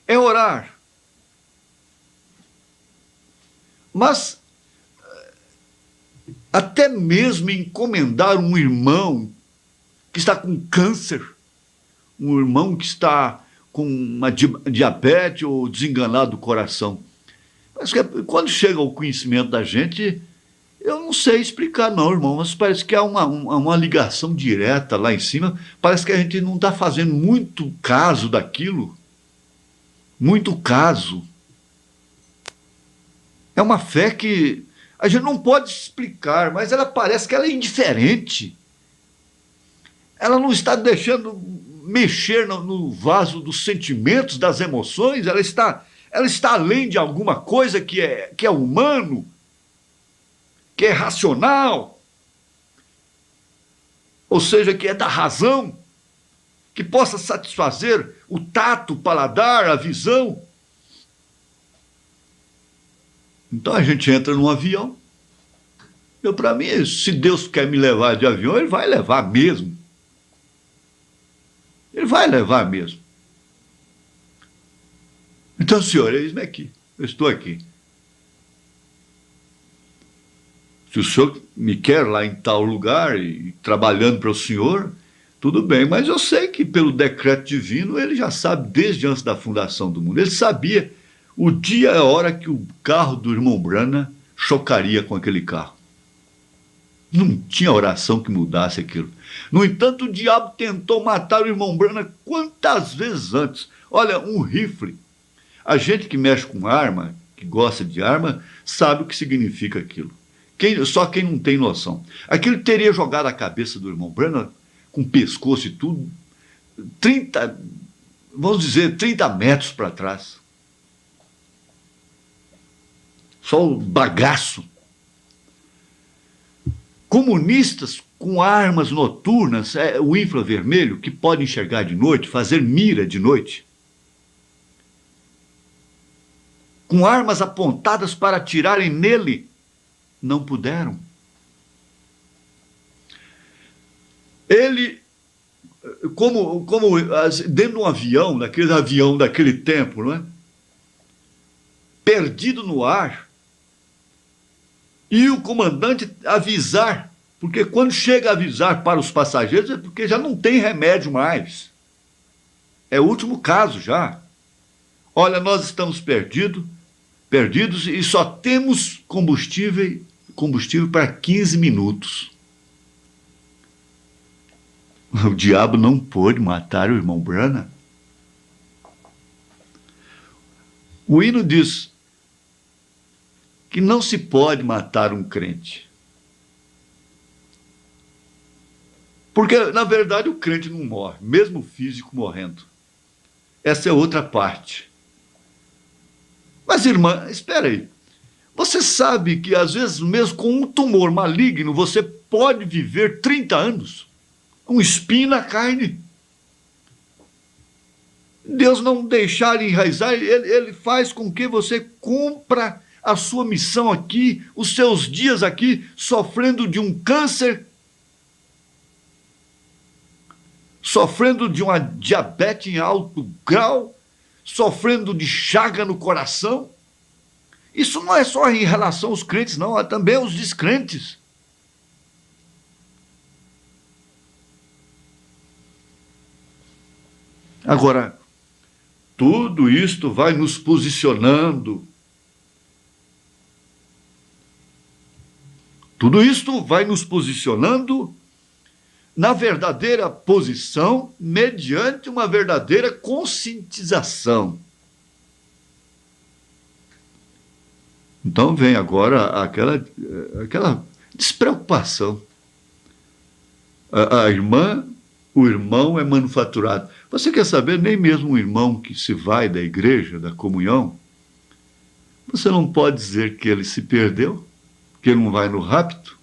Speaker 3: é orar. Mas até mesmo encomendar um irmão que está com câncer, um irmão que está com uma diabetes ou desenganado do coração. Mas quando chega ao conhecimento da gente, eu não sei explicar não, irmão, mas parece que há uma ligação direta lá em cima, parece que a gente não está fazendo muito caso daquilo, muito caso. É uma fé que a gente não pode explicar, mas ela parece que ela é indiferente. Ela não está deixando mexer no vaso dos sentimentos, das emoções, ela está além de alguma coisa que é humano, que é racional, ou seja, que é da razão, que possa satisfazer o tato, o paladar, a visão. Então a gente entra num avião. Para mim, se Deus quer me levar de avião, Ele vai levar mesmo. Ele vai levar mesmo. Então, Senhor, eis-me aqui, eu estou aqui. Se o Senhor me quer lá em tal lugar e trabalhando para o Senhor, tudo bem, mas eu sei que pelo decreto divino Ele já sabe desde antes da fundação do mundo. Ele sabia o dia e a hora que o carro do irmão Branham chocaria com aquele carro. Não tinha oração que mudasse aquilo. No entanto, o diabo tentou matar o irmão Branham quantas vezes antes. Olha, um rifle. A gente que mexe com arma, que gosta de arma, sabe o que significa aquilo. Só quem não tem noção. Aquilo teria jogado a cabeça do irmão Branham, com pescoço e tudo, 30, vamos dizer, 30 metros para trás. Só o bagaço. Comunistas com armas noturnas, o infravermelho, que pode enxergar de noite, fazer mira de noite, com armas apontadas para atirarem nele, não puderam. Ele, como dentro de um avião, daquele tempo, não é? Perdido no ar, e o comandante avisar, porque quando chega a avisar para os passageiros é porque já não tem remédio mais. É o último caso já. Olha, nós estamos perdidos e só temos combustível para 15 minutos. O diabo não pôde matar o irmão Branham. O hino diz que não se pode matar um crente. Porque, na verdade, o crente não morre, mesmo o físico morrendo. Essa é outra parte. Mas, irmã, espera aí. Você sabe que, às vezes, mesmo com um tumor maligno, você pode viver 30 anos? Um espinho na carne. Deus não deixar enraizar, ele faz com que você cumpra a sua missão aqui, os seus dias aqui, sofrendo de um câncer, sofrendo de uma diabetes em alto grau, sofrendo de chaga no coração. Isso não é só em relação aos crentes, não, é também aos descrentes. Agora, tudo isto vai nos posicionando. Tudo isto vai nos posicionando na verdadeira posição, mediante uma verdadeira conscientização. Então vem agora aquela despreocupação. A irmã, o irmão é manufaturado. Você quer saber, nem mesmo um irmão que se vai da igreja, da comunhão, você não pode dizer que ele se perdeu, que ele não vai no rapto.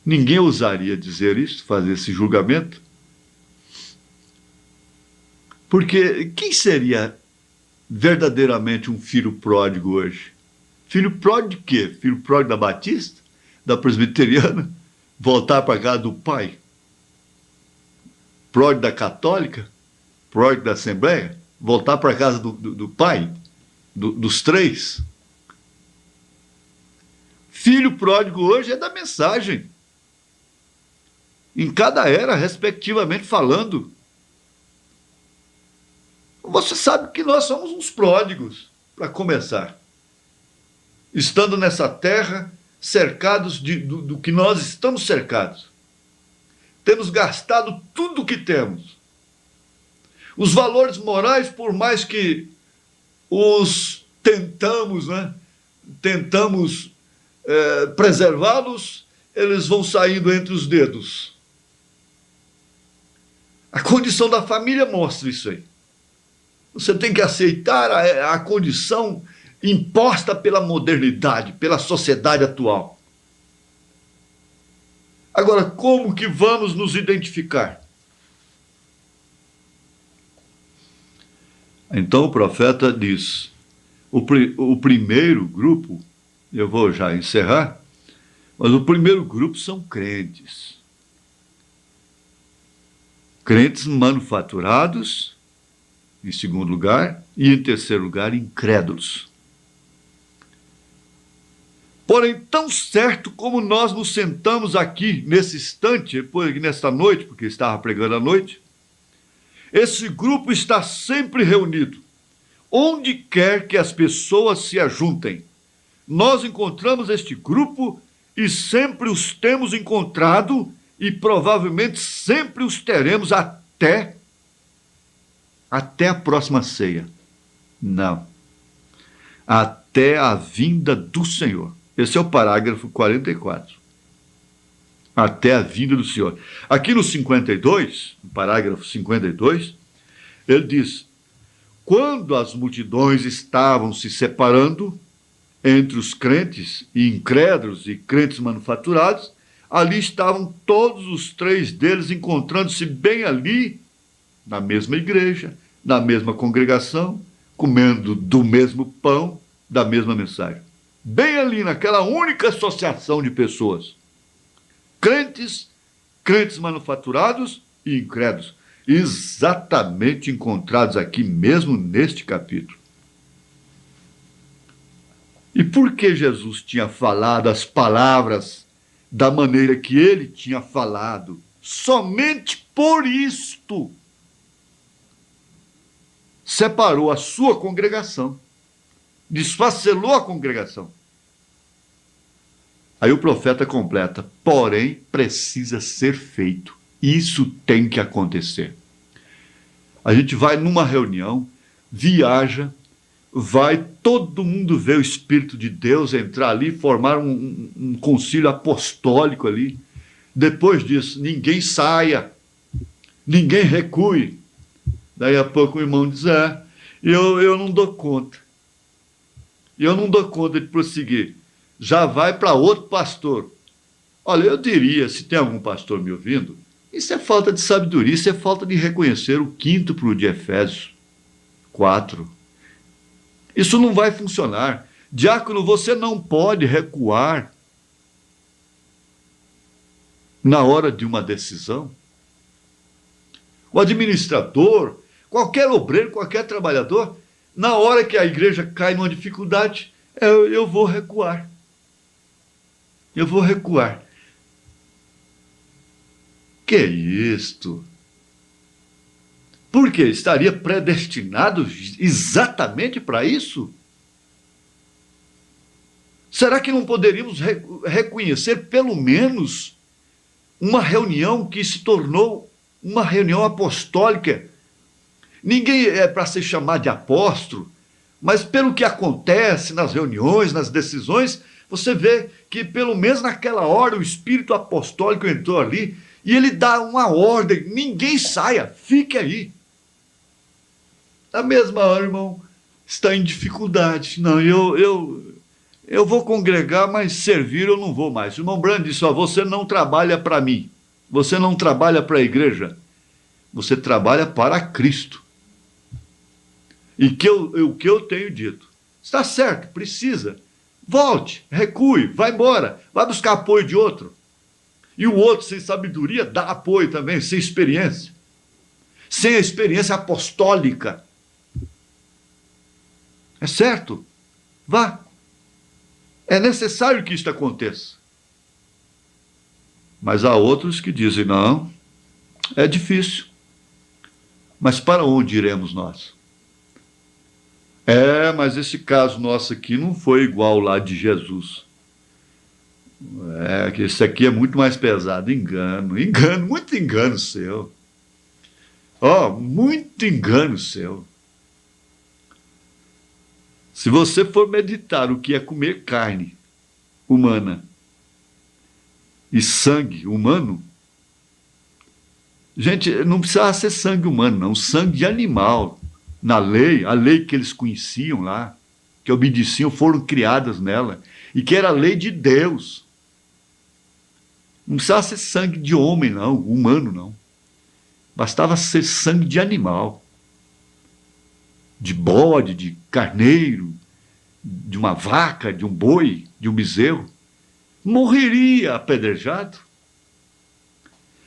Speaker 3: Ninguém ousaria dizer isso, fazer esse julgamento. Porque quem seria verdadeiramente um filho pródigo hoje? Filho pródigo de quê? Filho pródigo da Batista? Da Presbiteriana? Voltar para casa do pai? Pródigo da Católica? Pródigo da Assembleia? Voltar para casa do pai? Dos três? Filho pródigo hoje é da mensagem. Em cada era, respectivamente falando. Você sabe que nós somos uns pródigos, para começar. Estando nessa terra, cercados do que nós estamos cercados. Temos gastado tudo o que temos. Os valores morais, por mais que os tentamos, preservá-los, eles vão saindo entre os dedos. A condição da família mostra isso aí. Você tem que aceitar a condição imposta pela modernidade, pela sociedade atual. Agora, como que vamos nos identificar? Então o profeta diz, o primeiro grupo, eu vou já encerrar, mas o primeiro grupo são crentes. Crentes manufaturados, em segundo lugar, e em terceiro lugar, incrédulos. Porém, tão certo como nós nos sentamos aqui, nesse instante, nesta noite, porque estava pregando à noite, esse grupo está sempre reunido. Onde quer que as pessoas se ajuntem, nós encontramos este grupo e sempre os temos encontrado e provavelmente sempre os teremos até a próxima ceia. Não. Até a vinda do Senhor. Esse é o parágrafo 44. Até a vinda do Senhor. Aqui no 52, no parágrafo 52, ele diz: quando as multidões estavam se separando entre os crentes e incrédulos e crentes manufaturados, ali estavam todos os três deles encontrando-se bem ali, na mesma igreja, na mesma congregação, comendo do mesmo pão, da mesma mensagem. Bem ali, naquela única associação de pessoas. Crentes, crentes manufaturados e incrédulos. Exatamente encontrados aqui mesmo neste capítulo. E por que Jesus tinha falado as palavras da maneira que ele tinha falado? Somente por isto separou a sua congregação, desfacelou a congregação. Aí o profeta completa: porém precisa ser feito. Isso tem que acontecer. A gente vai numa reunião, viaja, vai todo mundo ver o Espírito de Deus entrar ali, formar um concílio apostólico ali. Depois disso, ninguém saia, ninguém recue. Daí a pouco o irmão diz: eu não dou conta. Eu não dou conta de prosseguir. Já vai para outro pastor. Olha, eu diria, se tem algum pastor me ouvindo, isso é falta de sabedoria, isso é falta de reconhecer o quíntuplo de Efésios 4. Isso não vai funcionar. Diácono, você não pode recuar na hora de uma decisão. O administrador, qualquer obreiro, qualquer trabalhador, na hora que a igreja cai numa dificuldade, eu vou recuar. Eu vou recuar. Que isto? Porque estaria predestinado exatamente para isso? Será que não poderíamos reconhecer pelo menos uma reunião que se tornou uma reunião apostólica? Ninguém é para se chamar de apóstolo, mas pelo que acontece nas reuniões, nas decisões, você vê que pelo menos naquela hora o espírito apostólico entrou ali e ele dá uma ordem: ninguém saia, fique aí. Na mesma hora, irmão, está em dificuldade. Não, eu vou congregar, mas servir eu não vou mais. O irmão Brando disse: você não trabalha para mim, você não trabalha para a igreja, você trabalha para Cristo. E o que eu tenho dito, está certo, precisa. Volte, recue, vai embora, vai buscar apoio de outro. E o outro, sem sabedoria, dá apoio também, sem experiência. Sem a experiência apostólica. É certo? Vá. É necessário que isto aconteça. Mas há outros que dizem: não, é difícil. Mas para onde iremos nós? Mas esse caso nosso aqui não foi igual lá de Jesus. Que esse aqui é muito mais pesado. Engano, muito engano seu. Muito engano seu. Se você for meditar o que é comer carne humana e sangue humano, gente, não precisava ser sangue humano, não, sangue de animal. Na lei, a lei que eles conheciam lá, que obedeciam, foram criadas nela, e que era a lei de Deus. Não precisava ser sangue de homem, não, humano, não. Bastava ser sangue de animal, de bode, de carneiro, de uma vaca, de um boi, de um bezerro. Morreria apedrejado.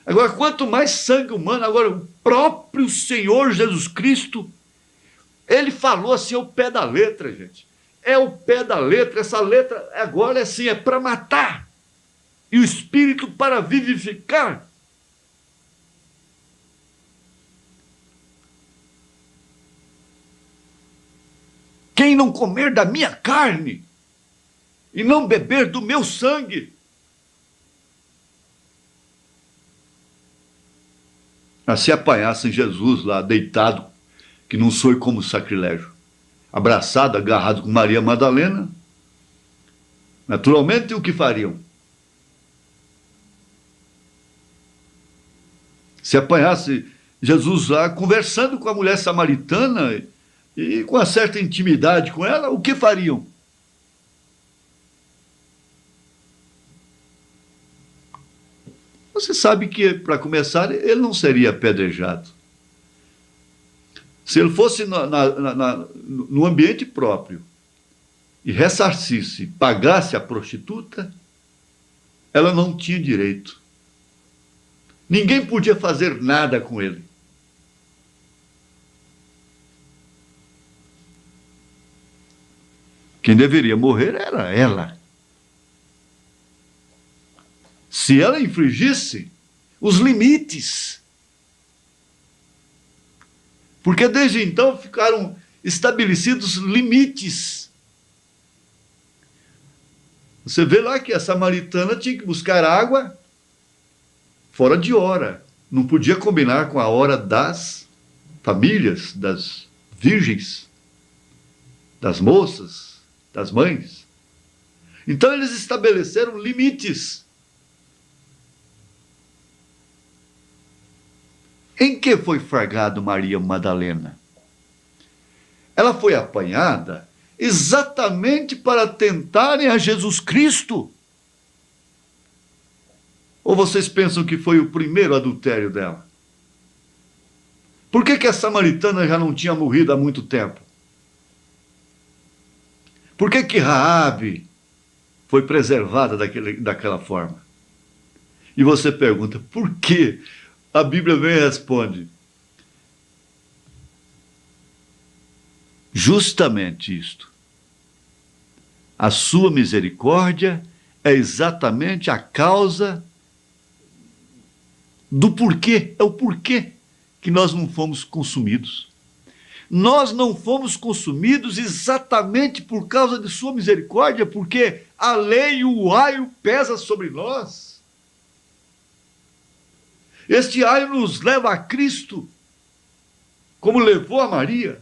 Speaker 3: Agora, quanto mais sangue humano, agora o próprio Senhor Jesus Cristo, ele falou assim ao pé da letra, gente. É o pé da letra, essa letra agora é assim, é para matar. E o Espírito para vivificar. Quem não comer da minha carne e não beber do meu sangue se apanhassem Jesus lá, deitado, que não soe como sacrilégio, abraçado, agarrado com Maria Madalena, naturalmente, o que fariam? Se apanhasse Jesus lá conversando com a mulher samaritana e com uma certa intimidade com ela, o que fariam? Você sabe que, para começar, ele não seria apedrejado. Se ele fosse no ambiente próprio e ressarcisse, pagasse a prostituta, ela não tinha direito. Ninguém podia fazer nada com ele. Quem deveria morrer era ela. Se ela infringisse os limites. Porque desde então ficaram estabelecidos limites. Você vê lá que a samaritana tinha que buscar água fora de hora. Não podia combinar com a hora das famílias, das virgens, das moças, das mães. Então eles estabeleceram limites. Em que foi flagrado Maria Madalena? Ela foi apanhada exatamente para tentarem a Jesus Cristo. Ou vocês pensam que foi o primeiro adultério dela? Por que a samaritana já não tinha morrido há muito tempo? Por que Raabe foi preservada daquela forma? E você pergunta, por quê? A Bíblia vem e responde. Justamente isto. A sua misericórdia é exatamente a causa do porquê. É o porquê que nós não fomos consumidos. Nós não fomos consumidos exatamente por causa de sua misericórdia, porque a lei e o aio pesa sobre nós. Este aio nos leva a Cristo, como levou a Maria.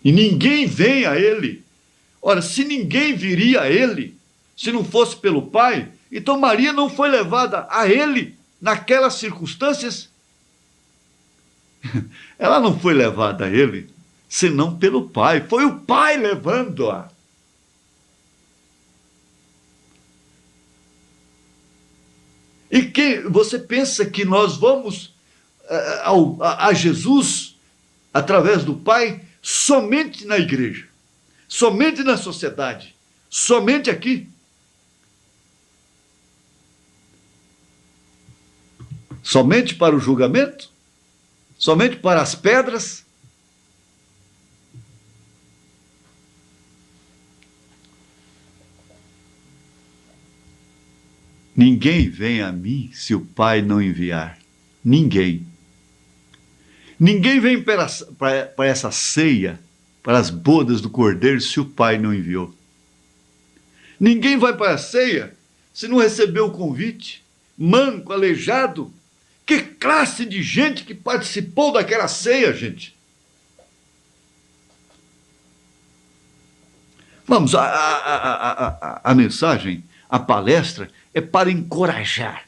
Speaker 3: E ninguém vem a ele. Ora, se ninguém viria a ele, se não fosse pelo Pai, então Maria não foi levada a ele naquelas circunstâncias. Ela não foi levada a ele, senão pelo Pai. Foi o Pai levando-a. E que você pensa que nós vamos a Jesus, através do Pai, somente na igreja, somente na sociedade, somente aqui? Somente para o julgamento? Somente para as pedras? Ninguém vem a mim se o Pai não enviar. Ninguém. Ninguém vem para essa ceia, para as bodas do Cordeiro, se o Pai não enviou. Ninguém vai para a ceia se não recebeu o convite. Manco, aleijado. Que classe de gente que participou daquela ceia, gente? Vamos, a mensagem, a palestra é para encorajar.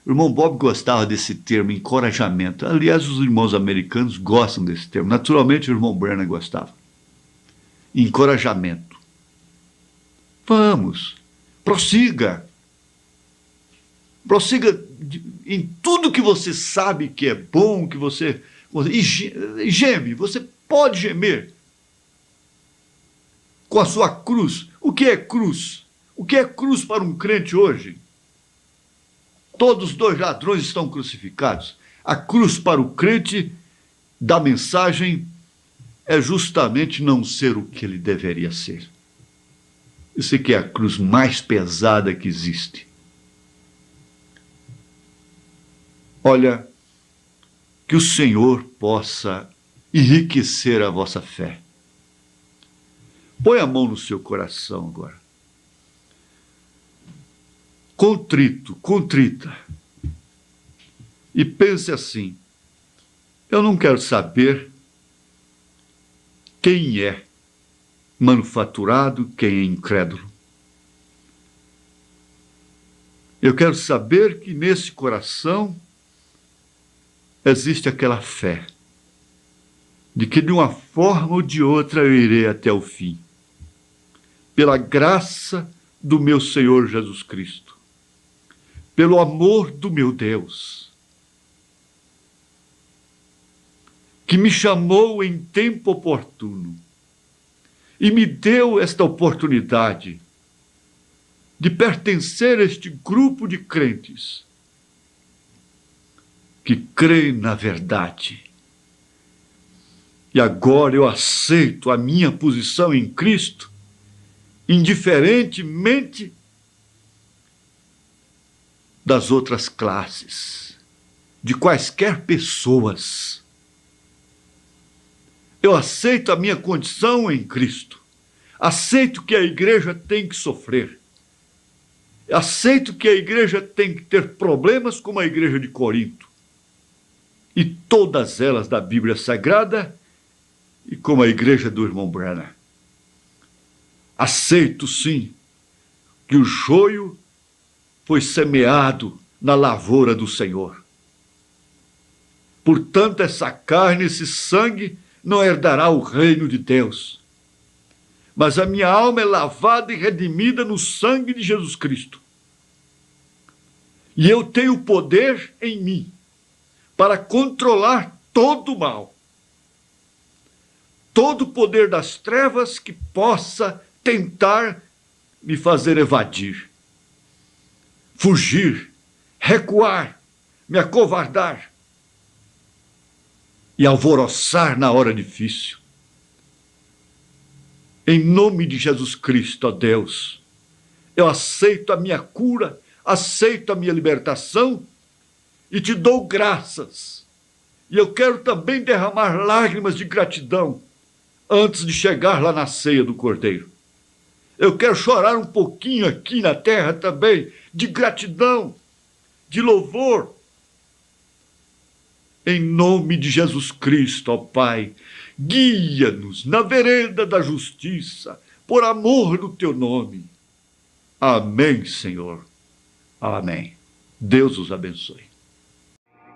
Speaker 3: O irmão Bob gostava desse termo, encorajamento. Aliás, os irmãos americanos gostam desse termo. Naturalmente, o irmão Brennan gostava. Encorajamento. Vamos, prossiga. Prossiga em tudo que você sabe que é bom, que você... E geme, você pode gemer com a sua cruz. O que é cruz? O que é cruz para um crente hoje? Todos os dois ladrões estão crucificados. A cruz para o crente da mensagem é justamente não ser o que ele deveria ser. Isso aqui é a cruz mais pesada que existe. Olha, que o Senhor possa enriquecer a vossa fé. Põe a mão no seu coração agora. contrito, contrita, e pense assim: eu não quero saber quem é manufaturado, quem é incrédulo. Eu quero saber que nesse coração existe aquela fé de que de uma forma ou de outra eu irei até o fim, pela graça do meu Senhor Jesus Cristo, pelo amor do meu Deus, que me chamou em tempo oportuno e me deu esta oportunidade de pertencer a este grupo de crentes que creem na verdade. E agora eu aceito a minha posição em Cristo, indiferentemente das outras classes, de quaisquer pessoas. Eu aceito a minha condição em Cristo. Aceito que a igreja tem que sofrer. Aceito que a igreja tem que ter problemas como a igreja de Corinto. E todas elas da Bíblia Sagrada e como a igreja do irmão Branham. Aceito, sim, que o joio foi semeado na lavoura do Senhor. Portanto, essa carne, esse sangue, não herdará o reino de Deus. Mas a minha alma é lavada e redimida no sangue de Jesus Cristo. E eu tenho poder em mim para controlar todo o mal. Todo o poder das trevas que possa tentar me fazer evadir, fugir, recuar, me acovardar e alvoroçar na hora difícil. Em nome de Jesus Cristo, ó Deus, eu aceito a minha cura, aceito a minha libertação e te dou graças. E eu quero também derramar lágrimas de gratidão antes de chegar lá na ceia do Cordeiro. Eu quero chorar um pouquinho aqui na terra também, de gratidão, de louvor. Em nome de Jesus Cristo, ó Pai, guia-nos na vereda da justiça, por amor do teu nome. Amém, Senhor. Amém. Deus os abençoe.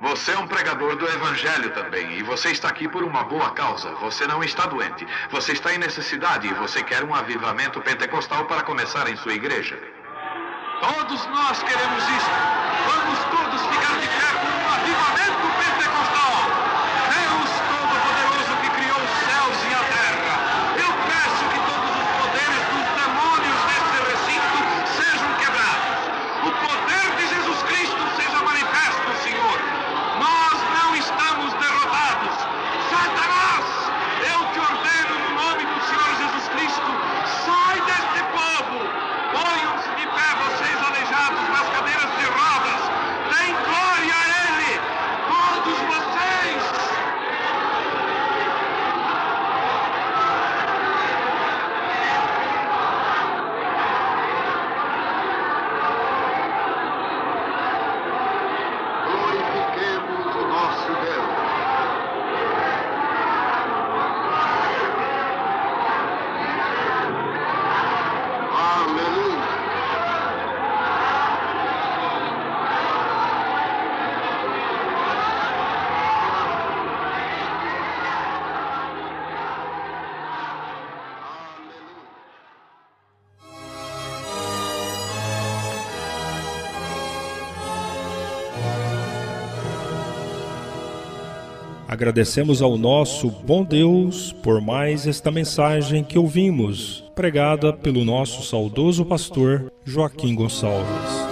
Speaker 4: Você é um pregador do Evangelho também, e você está aqui por uma boa causa. Você não está doente, você está em necessidade e você quer um avivamento pentecostal para começar em sua igreja. Todos nós queremos isso. Vamos todos ficar de pé por um avivamento pentecostal. Deus Todo-Poderoso que criou os céus e a terra, eu peço que todos os poderes dos demônios deste recinto sejam quebrados. O poder de Jesus Cristo seja manifesto, Senhor. Nós não estamos derrotados. Satanás, eu te ordeno no nome do Senhor Jesus Cristo, sai deste povo. Ponham-se de pé, vocês aleijados nas cadeiras de rodas. Deem glória a Ele, todos vocês. Glorifiquemos o nosso Deus. Aleluia.
Speaker 5: Agradecemos ao nosso bom Deus por mais esta mensagem que ouvimos, pregada pelo nosso saudoso pastor Joaquim Gonçalves.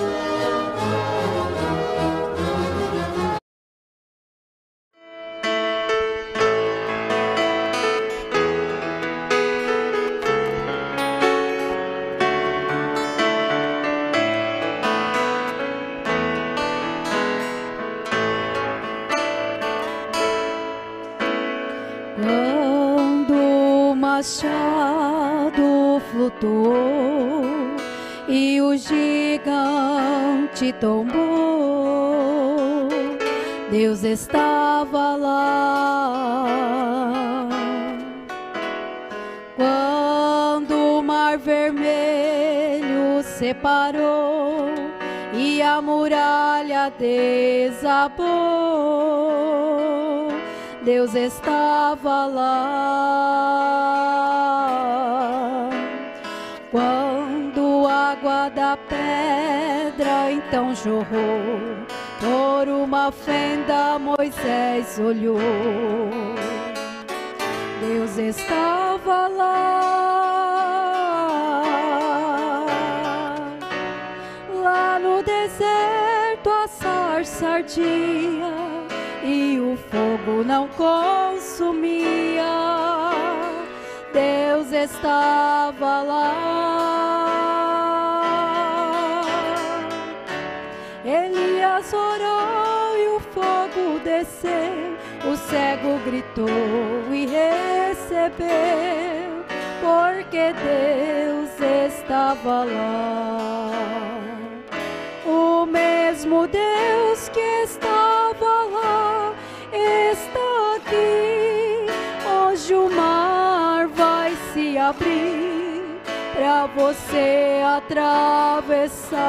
Speaker 2: Quando o machado flutuou
Speaker 6: e o gigante tombou. Deus estava lá. Quando o mar vermelho separou e a muralha desabou, Deus estava lá. Quando a água da pedra então jorrou, por uma fenda Moisés olhou. Deus estava lá. Lá no deserto a sarça ardia e o fogo não consumia. Deus estava lá. Elias orou e o fogo desceu, o cego gritou e recebeu, porque Deus estava lá. O mesmo Deus que estava lá está aqui. Hoje o mar vai se abrir para você atravessar.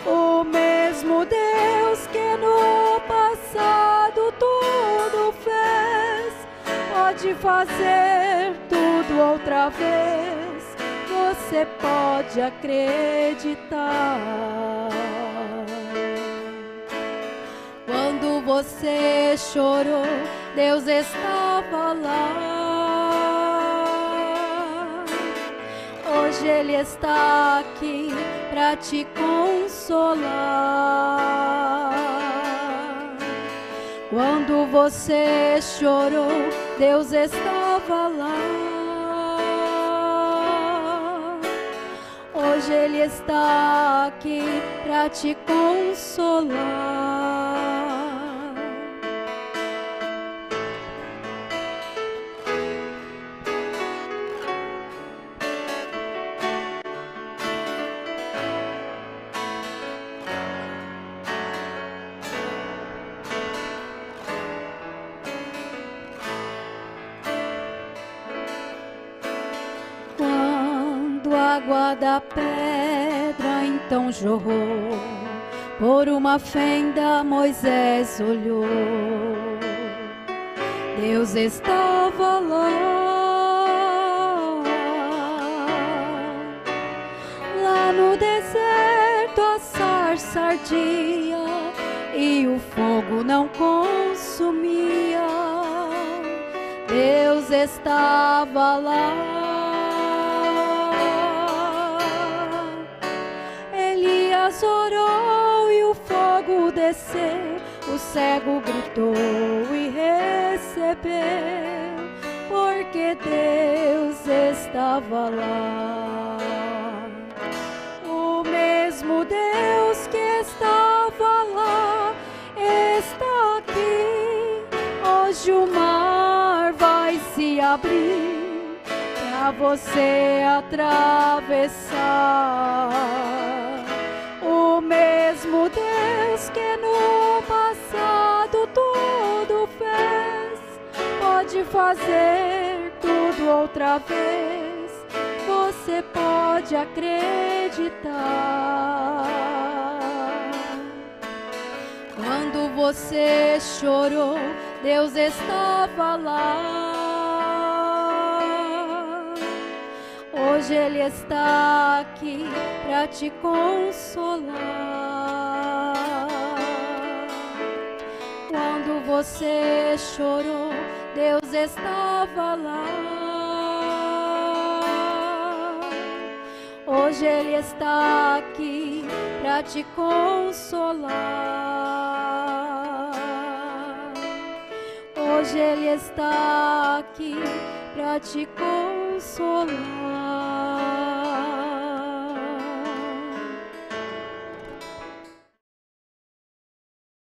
Speaker 6: O mesmo Deus que no passado tudo fez, pode fazer tudo outra vez. Você pode acreditar. Quando você chorou, Deus estava lá. Hoje Ele está aqui para te consolar. Quando você chorou, Deus estava lá. Hoje Ele está aqui para te consolar. Água da pedra então jorrou, por uma fenda Moisés olhou. Deus estava lá. Lá no deserto a sarça ardia e o fogo não consumia. Deus estava lá. Orou e o fogo desceu, o cego gritou e recebeu, porque Deus estava lá. O mesmo Deus que estava lá está aqui. Hoje o mar vai se abrir para você atravessar. O mesmo Deus que no passado tudo fez, pode fazer tudo outra vez. Você pode acreditar. Quando você chorou, Deus estava lá. Hoje Ele está aqui para te consolar. Quando você chorou, Deus estava lá. Hoje Ele está aqui para te consolar. Hoje Ele está aqui para te consolar.